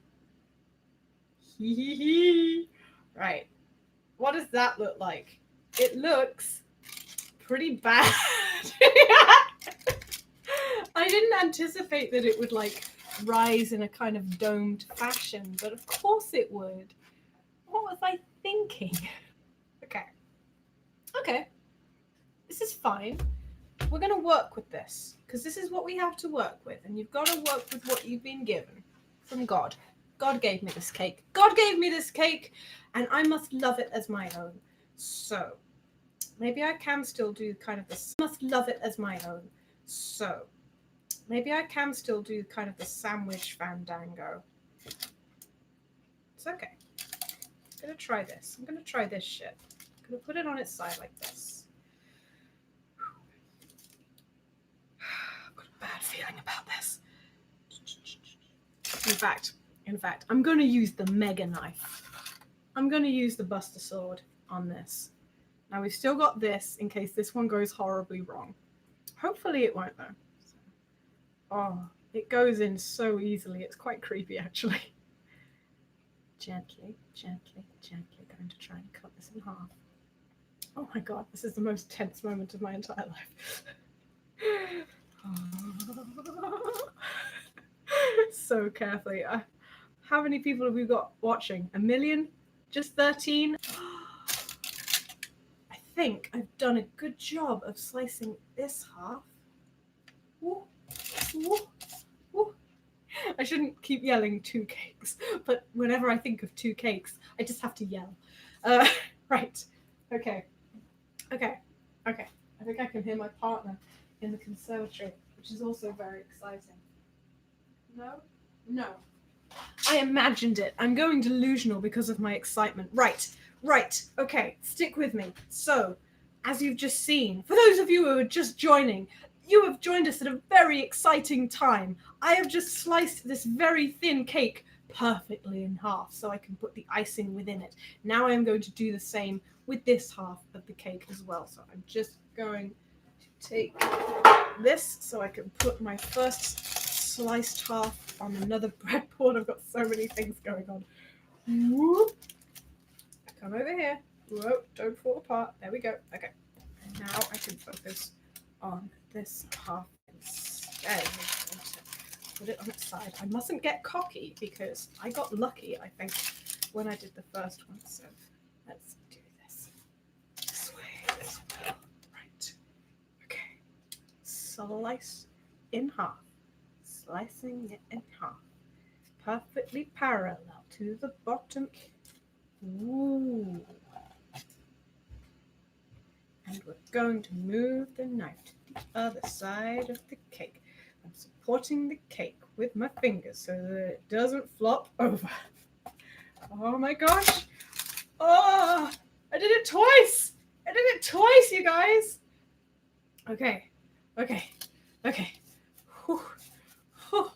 Right. What does that look like? It looks pretty bad. I didn't anticipate that it would like rise in a kind of domed fashion, but of course it would. What was I thinking? Okay. This is fine. We're going to work with this because this is what we have to work with, and you've got to work with what you've been given from God. God gave me this cake. God gave me this cake, and I must love it as my own. So, maybe I can still do kind of this. Must love it as my own. So maybe I can still do kind of the sandwich fandango. It's okay. I'm gonna try this. I'm gonna try this shit. I'm gonna put it on its side like this. I've got a bad feeling about this. In fact, I'm gonna use the mega knife. I'm gonna use the Buster Sword on this. Now we've still got this in case this one goes horribly wrong. Hopefully it won't though. Oh, it goes in so easily. It's quite creepy actually. Gently, gently, gently going to try and cut this in half. Oh my god, this is the most tense moment of my entire life. So carefully. How many people have we got watching? 1 million? Just 13? I think I've done a good job of slicing this half. Ooh, ooh, ooh. I shouldn't keep yelling 2 cakes, but whenever I think of 2 cakes, I just have to yell. Right. Okay. I think I can hear my partner in the conservatory, which is also very exciting. No. I imagined it. I'm going delusional because of my excitement. Right. Okay, stick with me. So, as you've just seen, for those of you who are just joining, you have joined us at a very exciting time. I have just sliced this very thin cake perfectly in half so I can put the icing within it. Now I am going to do the same with this half of the cake as well. So I'm just going to take this so I can put my first sliced half on another breadboard. I've got so many things going on. Whoop. Come over here. Whoa, don't fall apart. There we go. Okay. And now I can focus on this half instead. Put it on its side. I mustn't get cocky because I got lucky, I think, when I did the first one. So let's do this. This way as well. Right. Okay. Slice in half. Slicing it in half. Perfectly parallel to the bottom. Ooh. And we're going to move the knife to the other side of the cake. I'm supporting the cake with my fingers so that it doesn't flop over. Oh my gosh. Oh, I did it twice. You guys. Okay. Whew.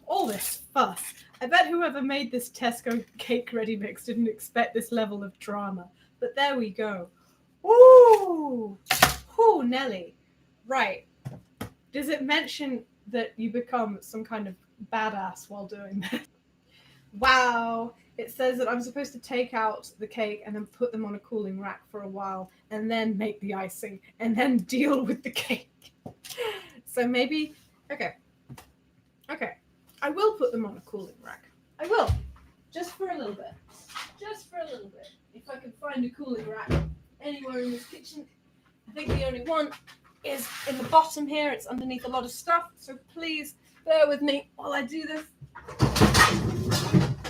All this fuss. I bet whoever made this Tesco cake ready mix didn't expect this level of drama. But there we go. Ooh! Ooh, Nelly. Right. Does it mention that you become some kind of badass while doing this? Wow. It says that I'm supposed to take out the cake and then put them on a cooling rack for a while and then make the icing and then deal with the cake. So maybe, okay. I will put them on a cooling rack. I will. Just for a little bit. If I can find a cooling rack anywhere in this kitchen. I think the only one is in the bottom here. It's underneath a lot of stuff. So please bear with me while I do this.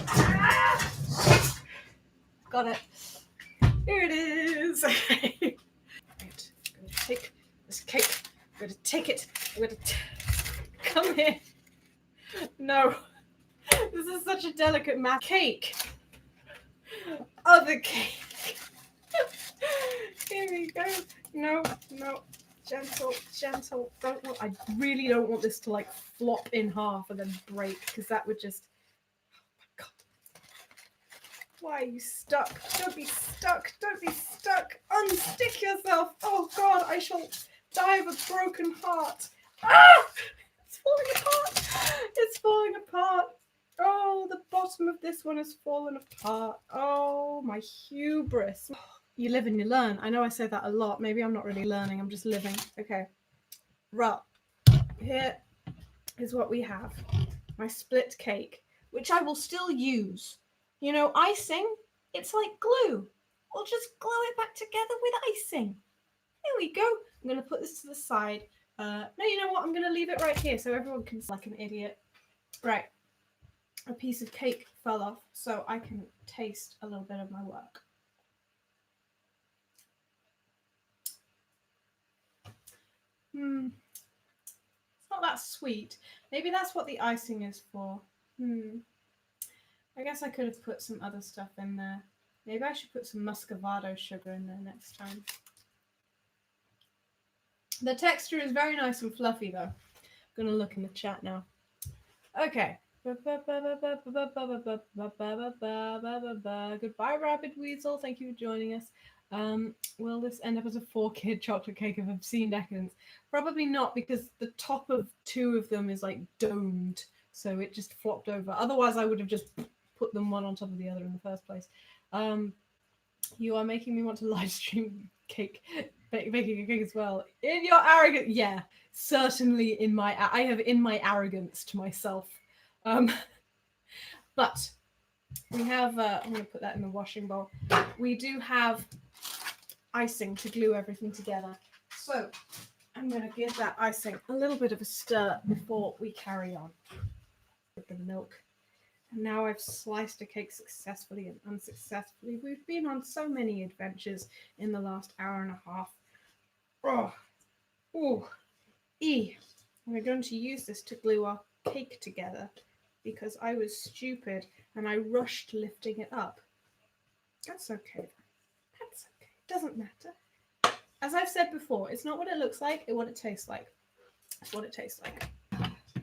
Ah! Got it. Here it is. Right. I'm going to take this cake. I'm going to take it. Come here. No. This is such a delicate math. Cake. Other cake. Here we go. No. Gentle. I really don't want this to like flop in half and then break because that would just. Oh my god. Why are you stuck? Don't be stuck. Unstick yourself. Oh god, I shall die of a broken heart. Ah! It's falling apart. Oh, the bottom of this one has fallen apart. Oh, my hubris. You live and you learn. I know I say that a lot. Maybe I'm not really learning. I'm just living. Okay. Right. Here is what we have. My split cake, which I will still use. You know, icing, it's like glue. We'll just glue it back together with icing. Here we go. I'm going to put this to the side. No, you know what? I'm going to leave it right here so everyone can see like an idiot. Right. A piece of cake fell off, so I can taste a little bit of my work. It's not that sweet. Maybe that's what the icing is for. I guess I could have put some other stuff in there. Maybe I should put some muscovado sugar in there next time. The texture is very nice and fluffy though. I'm gonna look in the chat now. Okay. Goodbye, Rapid Weasel. Thank you for joining us. Will this end up as a 4-kid chocolate cake of obscene decadence? Probably not, because the top of 2 of them is like domed, so it just flopped over. Otherwise, I would have just put them one on top of the other in the first place. You are making me want to live stream cake, baking a cake as well. In your arrogance, yeah, certainly in my, I have in my arrogance to myself. But we have, I'm going to put that in the washing bowl. We do have icing to glue everything together. So I'm going to give that icing a little bit of a stir before we carry on with the milk. And now I've sliced a cake successfully and unsuccessfully. We've been on so many adventures in the last hour and a half. We're going to use this to glue our cake together because I was stupid and I rushed lifting it up. That's okay. That's okay. Doesn't matter. As I've said before, it's not what it looks like, it's what it tastes like. It's what it tastes like.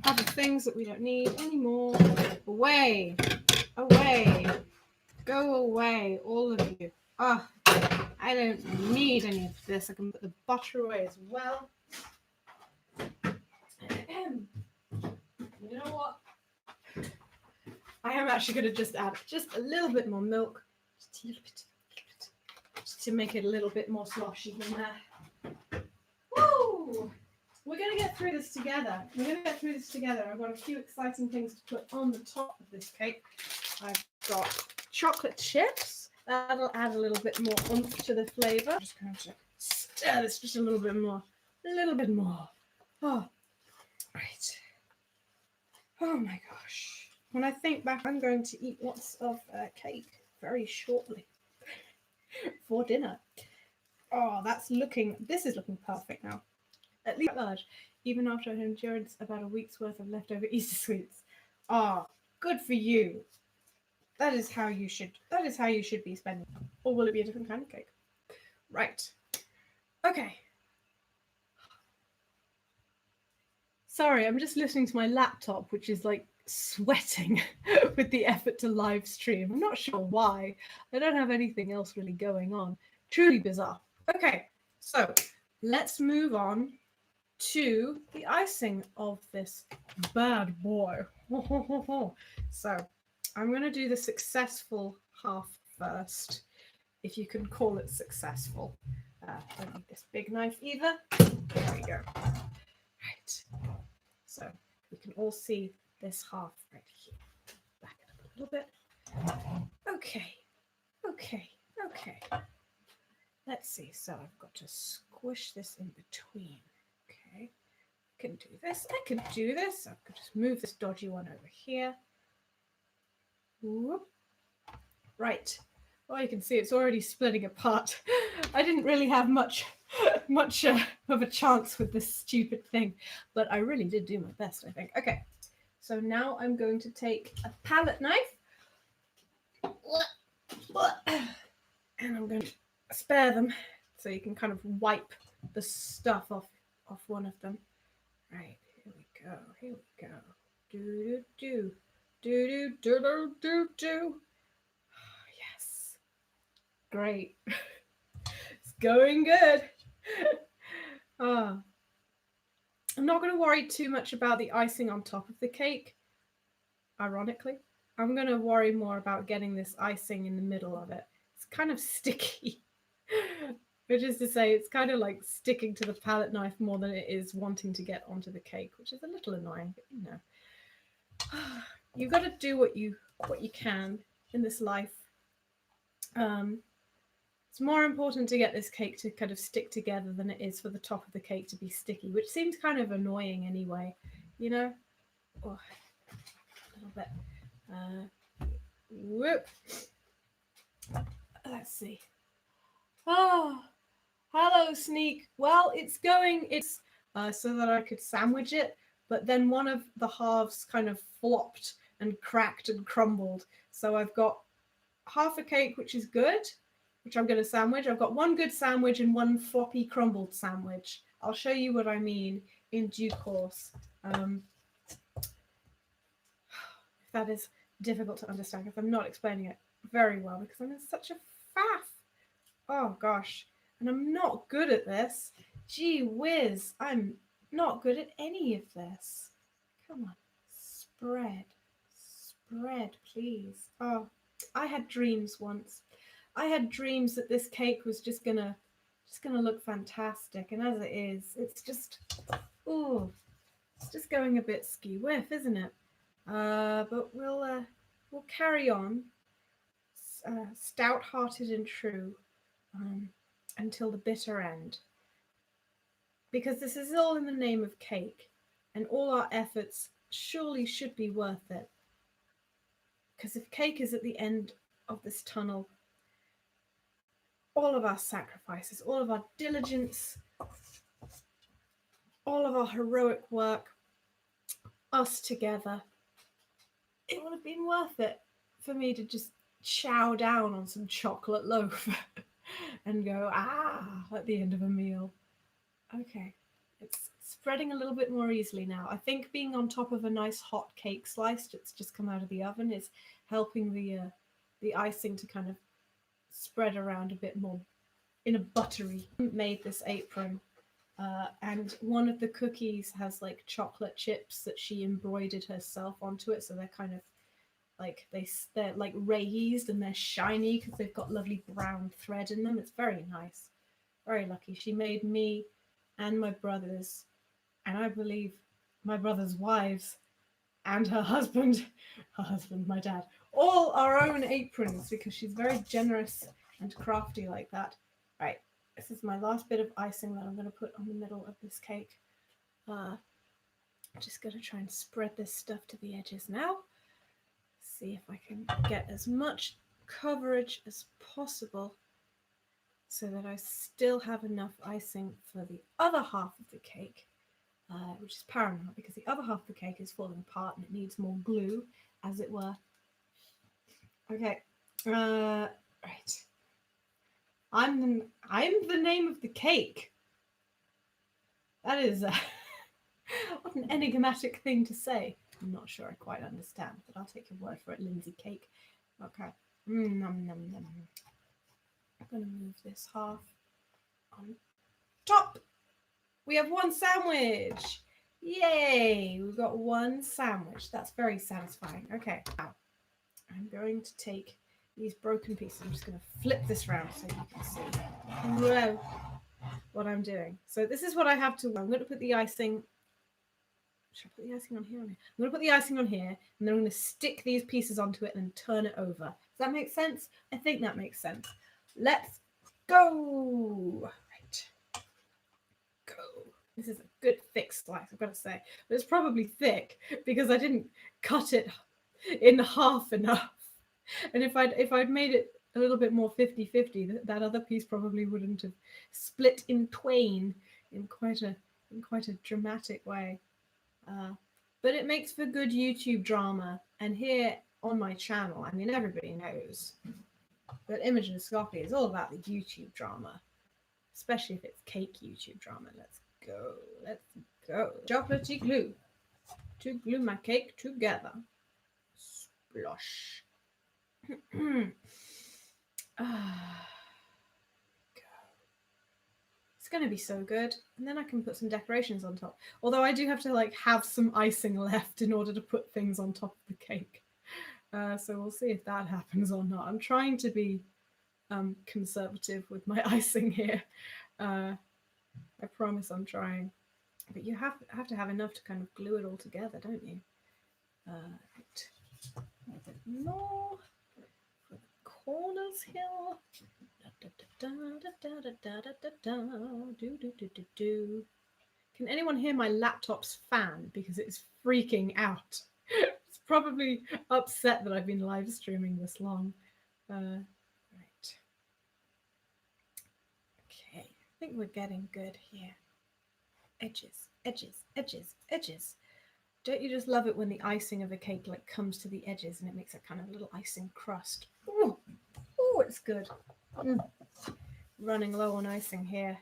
Other things that we don't need anymore. Away. Away. Go away, all of you. I don't need any of this. I can put the butter away as well. You know what? I am actually going to just add just a little bit more milk. Just a little bit. Just to make it a little bit more sloshy than that. Woo! We're going to get through this together. I've got a few exciting things to put on the top of this cake. I've got chocolate chips. That'll add a little bit more oomph to the flavour. I'm just going to stir this just a little bit more. Oh, right. Oh my gosh. When I think back, I'm going to eat lots of cake very shortly for dinner. Oh, this is looking perfect now. At least large, even after an endurance about a week's worth of leftover Easter sweets. Good for you. That is how you should be spending. Or will it be a different kind of cake? Right. Okay. Sorry, I'm just listening to my laptop, which is like sweating with the effort to live stream. I'm not sure why. I don't have anything else really going on. Truly bizarre. Okay, so let's move on to the icing of this bad boy. So I'm going to do the successful half first, if you can call it successful. Don't need this big knife either. There we go. Right. So we can all see this half right here. Back it up a little bit. Okay. Let's see. So I've got to squish this in between. Okay. I can do this. I could just move this dodgy one over here. Whoop. Right. Well, you can see it's already splitting apart. I didn't really have much of a chance with this stupid thing, but I really did do my best, I think. Okay, so now I'm going to take a palette knife, and I'm going to spare them so you can kind of wipe the stuff off one of them. Right, here we go. Do. Yes. Great. It's going good. I'm not going to worry too much about the icing on top of the cake, ironically. I'm going to worry more about getting this icing in the middle of it. It's kind of sticky. Which is to say, it's kind of like sticking to the palette knife more than it is wanting to get onto the cake, which is a little annoying, but you know. You've got to do what you can in this life. It's more important to get this cake to kind of stick together than it is for the top of the cake to be sticky, which seems kind of annoying anyway, you know? Oh, a little bit. Whoop. Let's see. Oh, hello, Sneak. Well, it's so that I could sandwich it. But then one of the halves kind of flopped and cracked and crumbled. So I've got half a cake, which is good, which I'm going to sandwich. I've got one good sandwich and one floppy crumbled sandwich. I'll show you what I mean in due course. If that is difficult to understand, if I'm not explaining it very well, because I'm in such a faff. Oh gosh, and I'm not good at this. Gee whiz, I'm not good at any of this. Come on, spread, please. Oh, I had dreams once. I had dreams that this cake was just gonna look fantastic, and as it is, it's just, ooh, it's just going a bit skew-whiff, isn't it? But we'll carry on, stout-hearted and true, until the bitter end. Because this is all in the name of cake, and all our efforts surely should be worth it. Because if cake is at the end of this tunnel, all of our sacrifices, all of our diligence, all of our heroic work, us together, it would have been worth it for me to just chow down on some chocolate loaf and go, at the end of a meal. Okay, it's spreading a little bit more easily now. I think being on top of a nice hot cake slice that's just come out of the oven is helping the icing to kind of spread around a bit more in a buttery. Made this apron, and one of the cookies has like chocolate chips that she embroidered herself onto it, so they're kind of like they're like raised and they're shiny because they've got lovely brown thread in them. It's very nice. Very lucky. She made me and my brothers, and I believe my brother's wives and her husband, my dad, all our own aprons because she's very generous and crafty like that. Right, this is my last bit of icing that I'm going to put on the middle of this cake. I'm just going to try and spread this stuff to the edges now. See if I can get as much coverage as possible so that I still have enough icing for the other half of the cake, which is paramount because the other half of the cake is falling apart and it needs more glue, as it were. Okay, right. I'm the name of the cake. That is what an enigmatic thing to say. I'm not sure I quite understand, but I'll take your word for it, Lindsay Cake. Okay. Nom, nom, nom. I'm going to move this half on top. We have one sandwich. Yay! We've got one sandwich. That's very satisfying. Okay. Now, I'm going to take these broken pieces. I'm just going to flip this round so you can see whoa, what I'm doing. So this is what I have to. I'm going to put the icing. Should I put the icing on here? I'm going to put the icing on here, and then I'm going to stick these pieces onto it and turn it over. Does that make sense? I think that makes sense. Let's go. Right. Go. This is a good thick slice, I've got to say. But it's probably thick because I didn't cut it in half enough. And if I'd made it a little bit more 50-50, that other piece probably wouldn't have split in twain in quite a dramatic way. But it makes for good YouTube drama. And here on my channel, I mean, everybody knows that Imogen Scopy is all about the YouTube drama, especially if it's cake YouTube drama. Let's go. Chocolatey glue to glue my cake together. Splosh. It's going to be so good. And then I can put some decorations on top. Although I do have to like have some icing left in order to put things on top of the cake. So we'll see if that happens or not. I'm trying to be conservative with my icing here. I promise I'm trying. But you have to have enough to kind of glue it all together, don't you? Right. A bit more for the corners here. Can anyone hear my laptop's fan? Because it's freaking out. It's probably upset that I've been live streaming this long. Right. Okay, I think we're getting good here. edges, edges, edges, edges. Don't you just love it when the icing of a cake like comes to the edges and it makes a kind of little icing crust? Oh, it's good. Running low on icing here.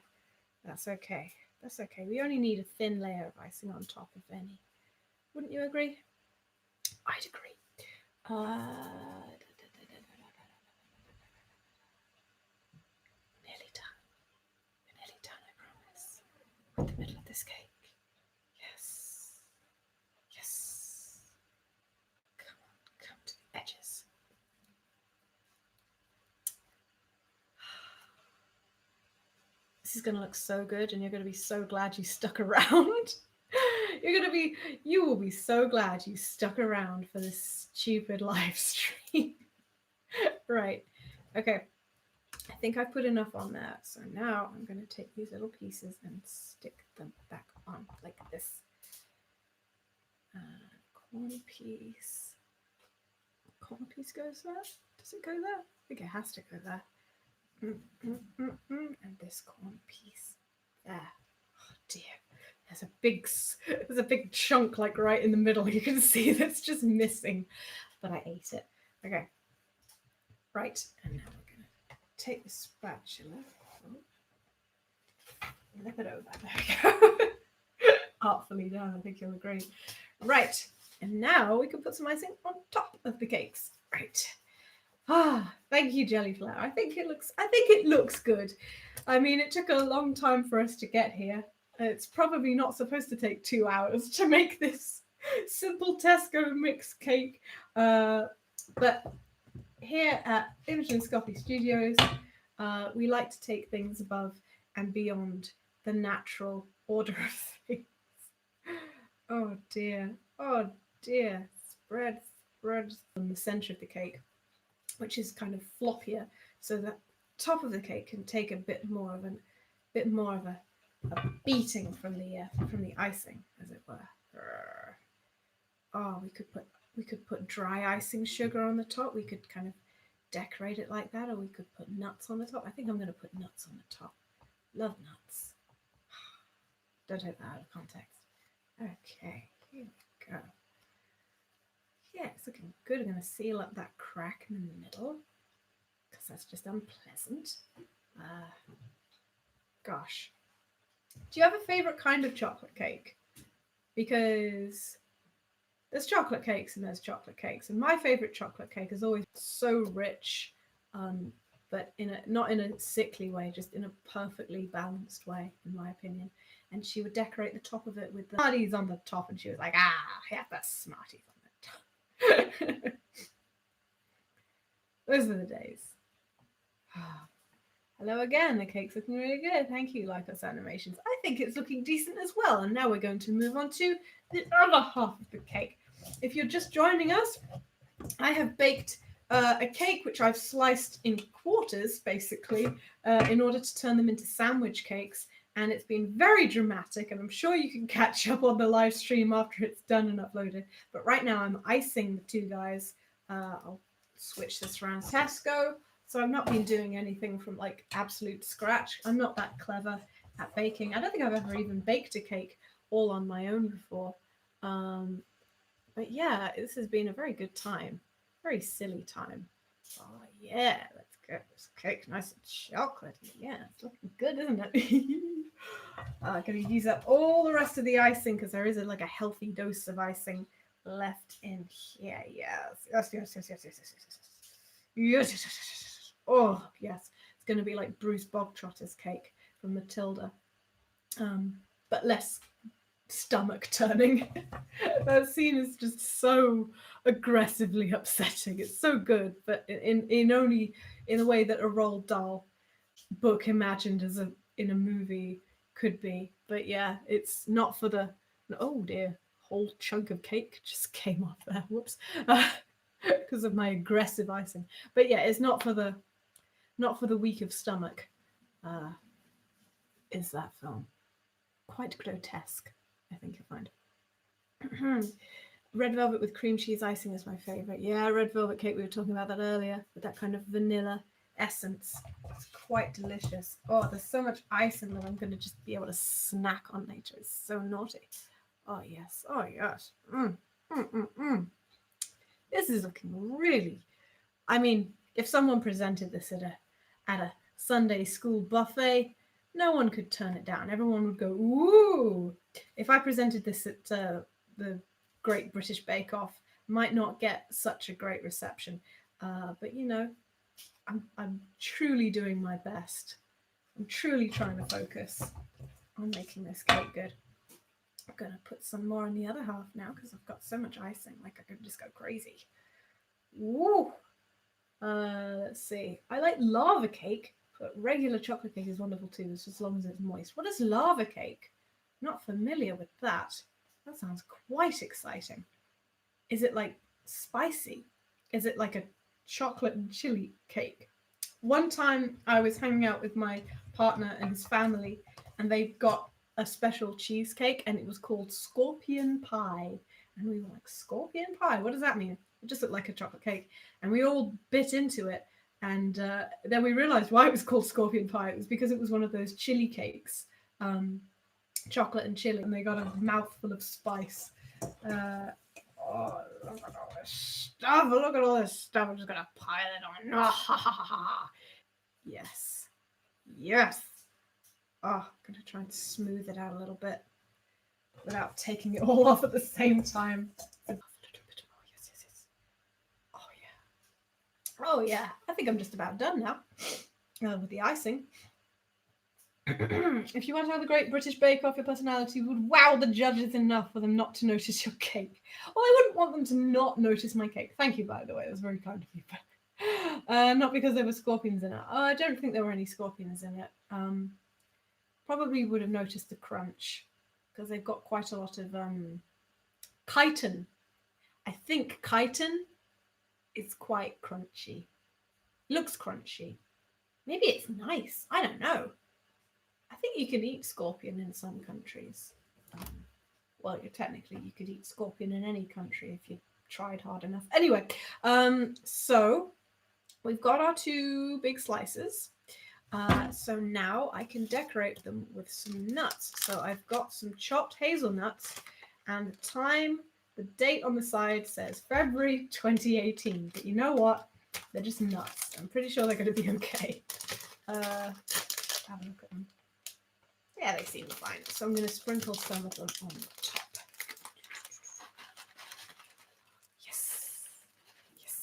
That's okay. That's okay. We only need a thin layer of icing on top, if any. Wouldn't you agree? I'd agree. Nearly done. We're nearly done, I promise. We're in the middle of this cake. Yes. Yes. Come on, come to the edges. This is going to look so good, and you're going to be so glad you stuck around. You will be so glad you stuck around for this stupid live stream. Right. Okay. I think I put enough on there. So now I'm going to take these little pieces and stick them back on like this. Corner piece. Corner piece goes there? Does it go there? I think it has to go there. And this corner piece there. Oh dear. There's a big chunk like right in the middle. You can see that's just missing, but I ate it. Okay. Right. And now we're going to take the spatula. Flip it over. There we go. Artfully done. I think you'll agree. Right. And now we can put some icing on top of the cakes. Right. Thank you, Jellyflower. I think it looks good. I mean, it took a long time for us to get here. It's probably not supposed to take 2 hours to make this simple Tesco mix cake. But here at Imogen Scoffy Studios, we like to take things above and beyond the natural order of things. Oh dear. Oh dear. Spread on the center of the cake, which is kind of floppier, so that top of the cake can take a bit more of a beating from the icing, as it were. Oh, we could put dry icing sugar on the top. We could kind of decorate it like that, or we could put nuts on the top. I think I'm going to put nuts on the top. Love nuts. Don't take that out of context. Okay, here we go. Yeah, it's looking good. I'm going to seal up that crack in the middle because that's just unpleasant. Gosh. Do you have a favourite kind of chocolate cake? Because there's chocolate cakes and there's chocolate cakes. And my favourite chocolate cake is always so rich, but not in a sickly way, just in a perfectly balanced way, in my opinion. And she would decorate the top of it with the Smarties on the top, and she was like, yeah, that's Smarties on the top. Those are the days. Hello again, the cake's looking really good. Thank you, Lycos Animations. I think it's looking decent as well. And now we're going to move on to the other half of the cake. If you're just joining us, I have baked a cake which I've sliced in quarters, basically, in order to turn them into sandwich cakes. And it's been very dramatic, and I'm sure you can catch up on the live stream after it's done and uploaded. But right now I'm icing the two guys. I'll switch this around. Tesco. So I've not been doing anything from like absolute scratch. I'm not that clever at baking. I don't think I've ever even baked a cake all on my own before. But yeah, this has been a very good time. Very silly time. Oh yeah, let's get this cake nice and chocolatey. Yeah, it's looking good, isn't it? I'm going to use up all the rest of the icing because there is like a healthy dose of icing left in here. Yes. Oh, yes. It's going to be like Bruce Bogtrotter's cake from Matilda. But less stomach turning. That scene is just so aggressively upsetting. It's so good, but in only in a way that a Roald Dahl book imagined as in a movie could be. But yeah, it's not for the... Oh dear, whole chunk of cake just came off there. Whoops. Because of my aggressive icing. But yeah, it's not for the weak of stomach. Is that film quite grotesque, I think you'll find. Red velvet with cream cheese icing is my favorite. Yeah, red velvet cake, we were talking about that earlier, with that kind of vanilla essence. It's quite delicious. Oh, there's so much icing that I'm going to just be able to snack on later. It's so naughty. Oh, yes. Oh, yes. This is looking really... I mean, if someone presented this at a Sunday school buffet, no one could turn it down. Everyone would go, ooh. If I presented this at the Great British Bake Off, might not get such a great reception. But, you know, I'm truly doing my best. I'm truly trying to focus on making this cake good. I'm going to put some more in the other half now because I've got so much icing. Like, I could just go crazy. Woo! Let's see. I like lava cake, but regular chocolate cake is wonderful too, as long as it's moist. What is lava cake? I'm not familiar with that. That sounds quite exciting. Is it like spicy? Is it like a chocolate and chili cake? One time I was hanging out with my partner and his family, and they got a special cheesecake, and it was called scorpion pie. And we were like, scorpion pie? What does that mean? It just looked like a chocolate cake. And we all bit into it. And then we realized why it was called scorpion pie. It was because it was one of those chili cakes, chocolate and chili, and they got a mouthful of spice. Oh, look at all this stuff. Look at all this stuff. I'm just going to pile it on. Yes. Yes. Oh, I'm going to try and smooth it out a little bit without taking it all off at the same time. A little bit more. Yes, yes, yes. Oh, yeah. Oh, yeah. I think I'm just about done now with the icing. If you want to have the Great British Bake Off, your personality would wow the judges enough for them not to notice your cake. Well, I wouldn't want them to not notice my cake. Thank you, by the way. It was very kind of you. Not because there were scorpions in it. I don't think there were any scorpions in it. Probably would have noticed the crunch because they've got quite a lot of chitin. I think chitin is quite crunchy. Looks crunchy. Maybe it's nice. I don't know. I think you can eat scorpion in some countries. Well, technically you could eat scorpion in any country if you tried hard enough. Anyway, so we've got our two big slices. So now I can decorate them with some nuts. So I've got some chopped hazelnuts, and the date on the side says February 2018. But you know what? They're just nuts. I'm pretty sure they're going to be okay. Have a look at them. Yeah, they seem fine. So I'm going to sprinkle some of them on the top. Yes. Yes. Yes.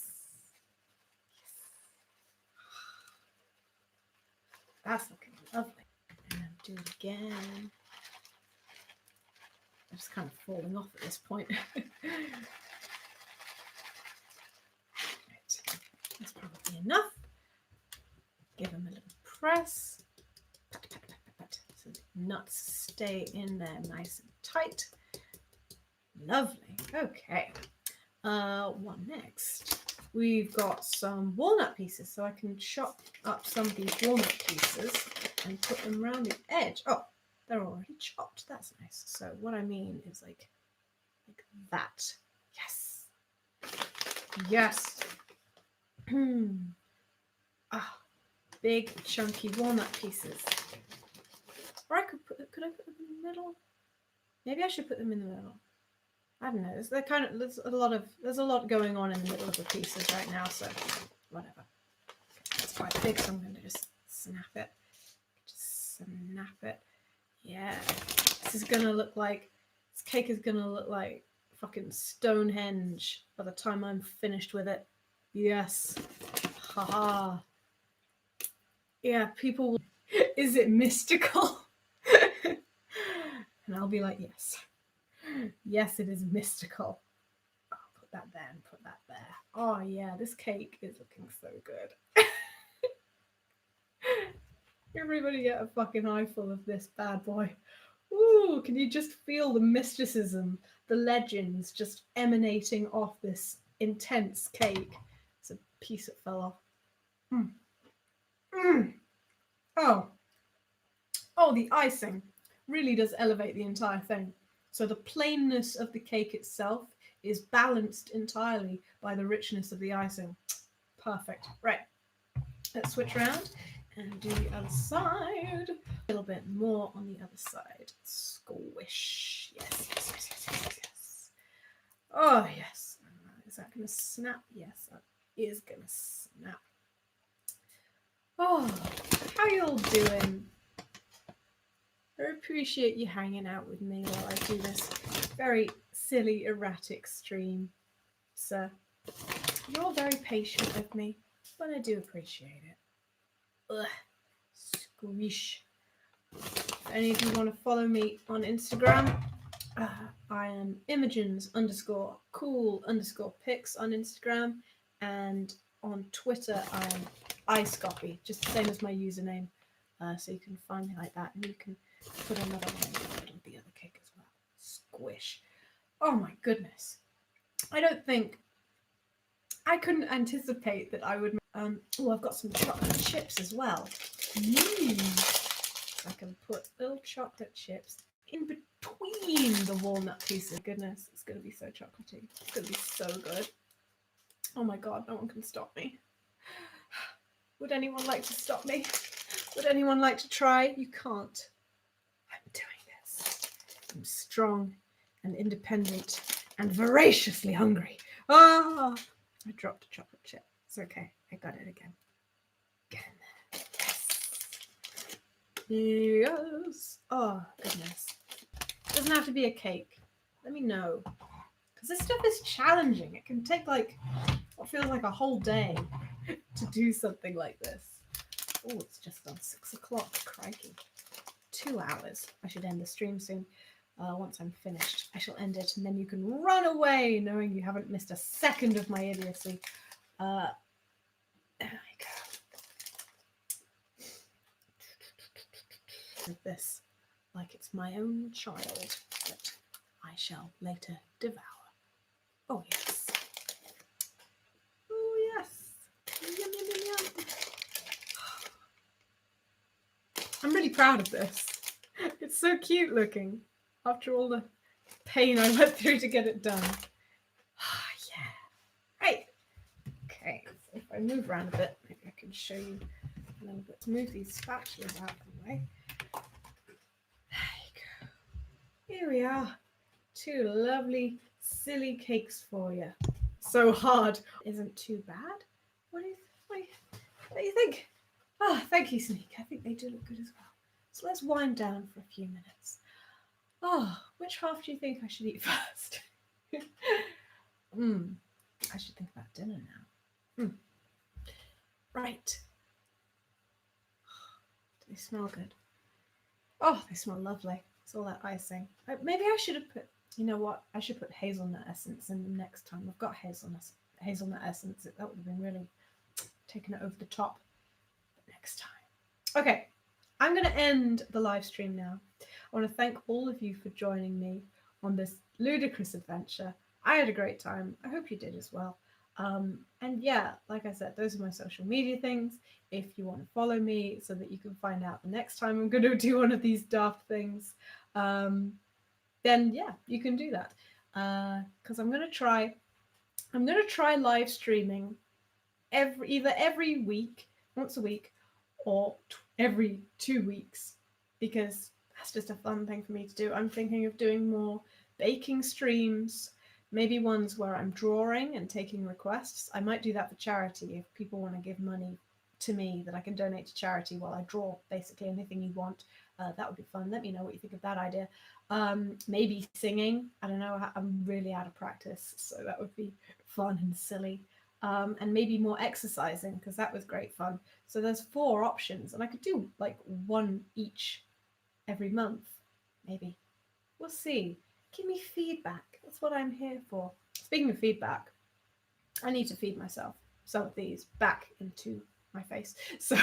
That's looking lovely. And do it again. I'm just kind of falling off at this point. Right. That's probably enough. Give them a little press. Pat, pat, pat, pat, pat. So the nuts stay in there nice and tight. Lovely. Okay. What next? We've got some walnut pieces, so I can chop up some of these walnut pieces and put them around the edge. Oh, they're already chopped. That's nice. So what I mean is like that. Yes. Yes. Ah, big chunky walnut pieces. Or I could I put them in the middle? Maybe I should put them in the middle. I don't know. There's a lot going on in the middle of the pieces right now, so whatever. It's quite big, so I'm going to just snap it. Just snap it. Yeah. This cake is gonna look like fucking Stonehenge by the time I'm finished with it. Yes. Haha. Yeah, people will, is it mystical? And I'll be like, yes. Yes, it is mystical. I'll put that there and put that there. Oh yeah, this cake is looking so good. Everybody get a fucking eyeful of this bad boy. Ooh, can you just feel the mysticism, the legends just emanating off this intense cake? It's a piece that fell off. Oh, the icing really does elevate the entire thing. So the plainness of the cake itself is balanced entirely by the richness of the icing. Perfect. Right. Let's switch around and do the other side. A little bit more on the other side. Squish. Yes, yes, yes, yes, yes, yes. Oh, yes. Is that going to snap? Yes, that is going to snap. Oh, how you all doing? I appreciate you hanging out with me while I do this very silly, erratic stream. So, you're all very patient with me, but I do appreciate it. Ugh. Squish. If any of you want to follow me on Instagram, I am Imogens_cool_pics on Instagram, and on Twitter I am icecopy, just the same as my username. So you can find me like that, and you can put another one on the other cake as well. Squish. Oh my goodness. I couldn't anticipate that I would. Oh, I've got some chocolate chips as well. I can put little chocolate chips in between the walnut pieces. Goodness, it's going to be so chocolatey. It's going to be so good. Oh my god, no one can stop me. Would anyone like to stop me? Would anyone like to try? You can't. I'm doing this. I'm strong and independent and voraciously hungry. Ah! I dropped a chocolate chip. It's okay. I got it again. Get in there. Yes. Yes. Oh, goodness. It doesn't have to be a cake. Let me know. Because this stuff is challenging. It can take like what feels like a whole day to do something like this. Oh, it's just on 6 o'clock. Crikey. 2 hours. I should end the stream soon. Once I'm finished, I shall end it, and then you can run away knowing you haven't missed a second of my idiocy. There we go. With this, like it's my own child that I shall later devour. Oh yes. Oh yes. Yum, yum, yum, yum. I'm really proud of this. It's so cute looking after all the pain I went through to get it done. Yeah. Right. Okay. So if I move around a bit, maybe I can show you a little bit. Move these spatulas out of the way. There you go. Here we are. 2 lovely, silly cakes for you. So hard. Isn't too bad. What do you think? Oh, thank you, Sneak. I think they do look good as well. So let's wind down for a few minutes. Oh, which half do you think I should eat first? I should think about dinner now. Right. Do they smell good? Oh, they smell lovely. It's all that icing. Maybe I should have put, you know what? I should put hazelnut essence in the next time. I've got hazelnut essence. That would have been really taking it over the top. But next time. Okay. I'm going to end the live stream now. I want to thank all of you for joining me on this ludicrous adventure. I had a great time. I hope you did as well. And yeah, like I said, those are my social media things. If you want to follow me so that you can find out the next time I'm going to do one of these daft things, then yeah, you can do that. Because I'm going to try live streaming either every week, once a week, or every 2 weeks, because that's just a fun thing for me to do. I'm thinking of doing more baking streams, maybe ones where I'm drawing and taking requests. I might do that for charity if people want to give money to me that I can donate to charity while I draw basically anything you want. That would be fun. Let me know what you think of that idea. Maybe singing. I don't know. I'm really out of practice, so that would be fun and silly. And maybe more exercising, because that was great fun. So there's 4 options, and I could do like 1 each every month, maybe. We'll see. Give me feedback. That's what I'm here for. Speaking of feedback, I need to feed myself some of these back into my face. So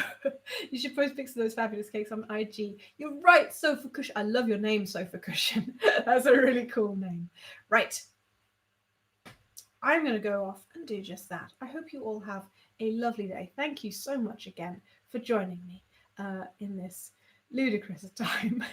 you should post pics of those fabulous cakes on IG. You're right, Sofa Cushion. I love your name, Sofa Cushion. That's a really cool name. Right. I'm going to go off and do just that. I hope you all have a lovely day. Thank you so much again for joining me in this ludicrous time.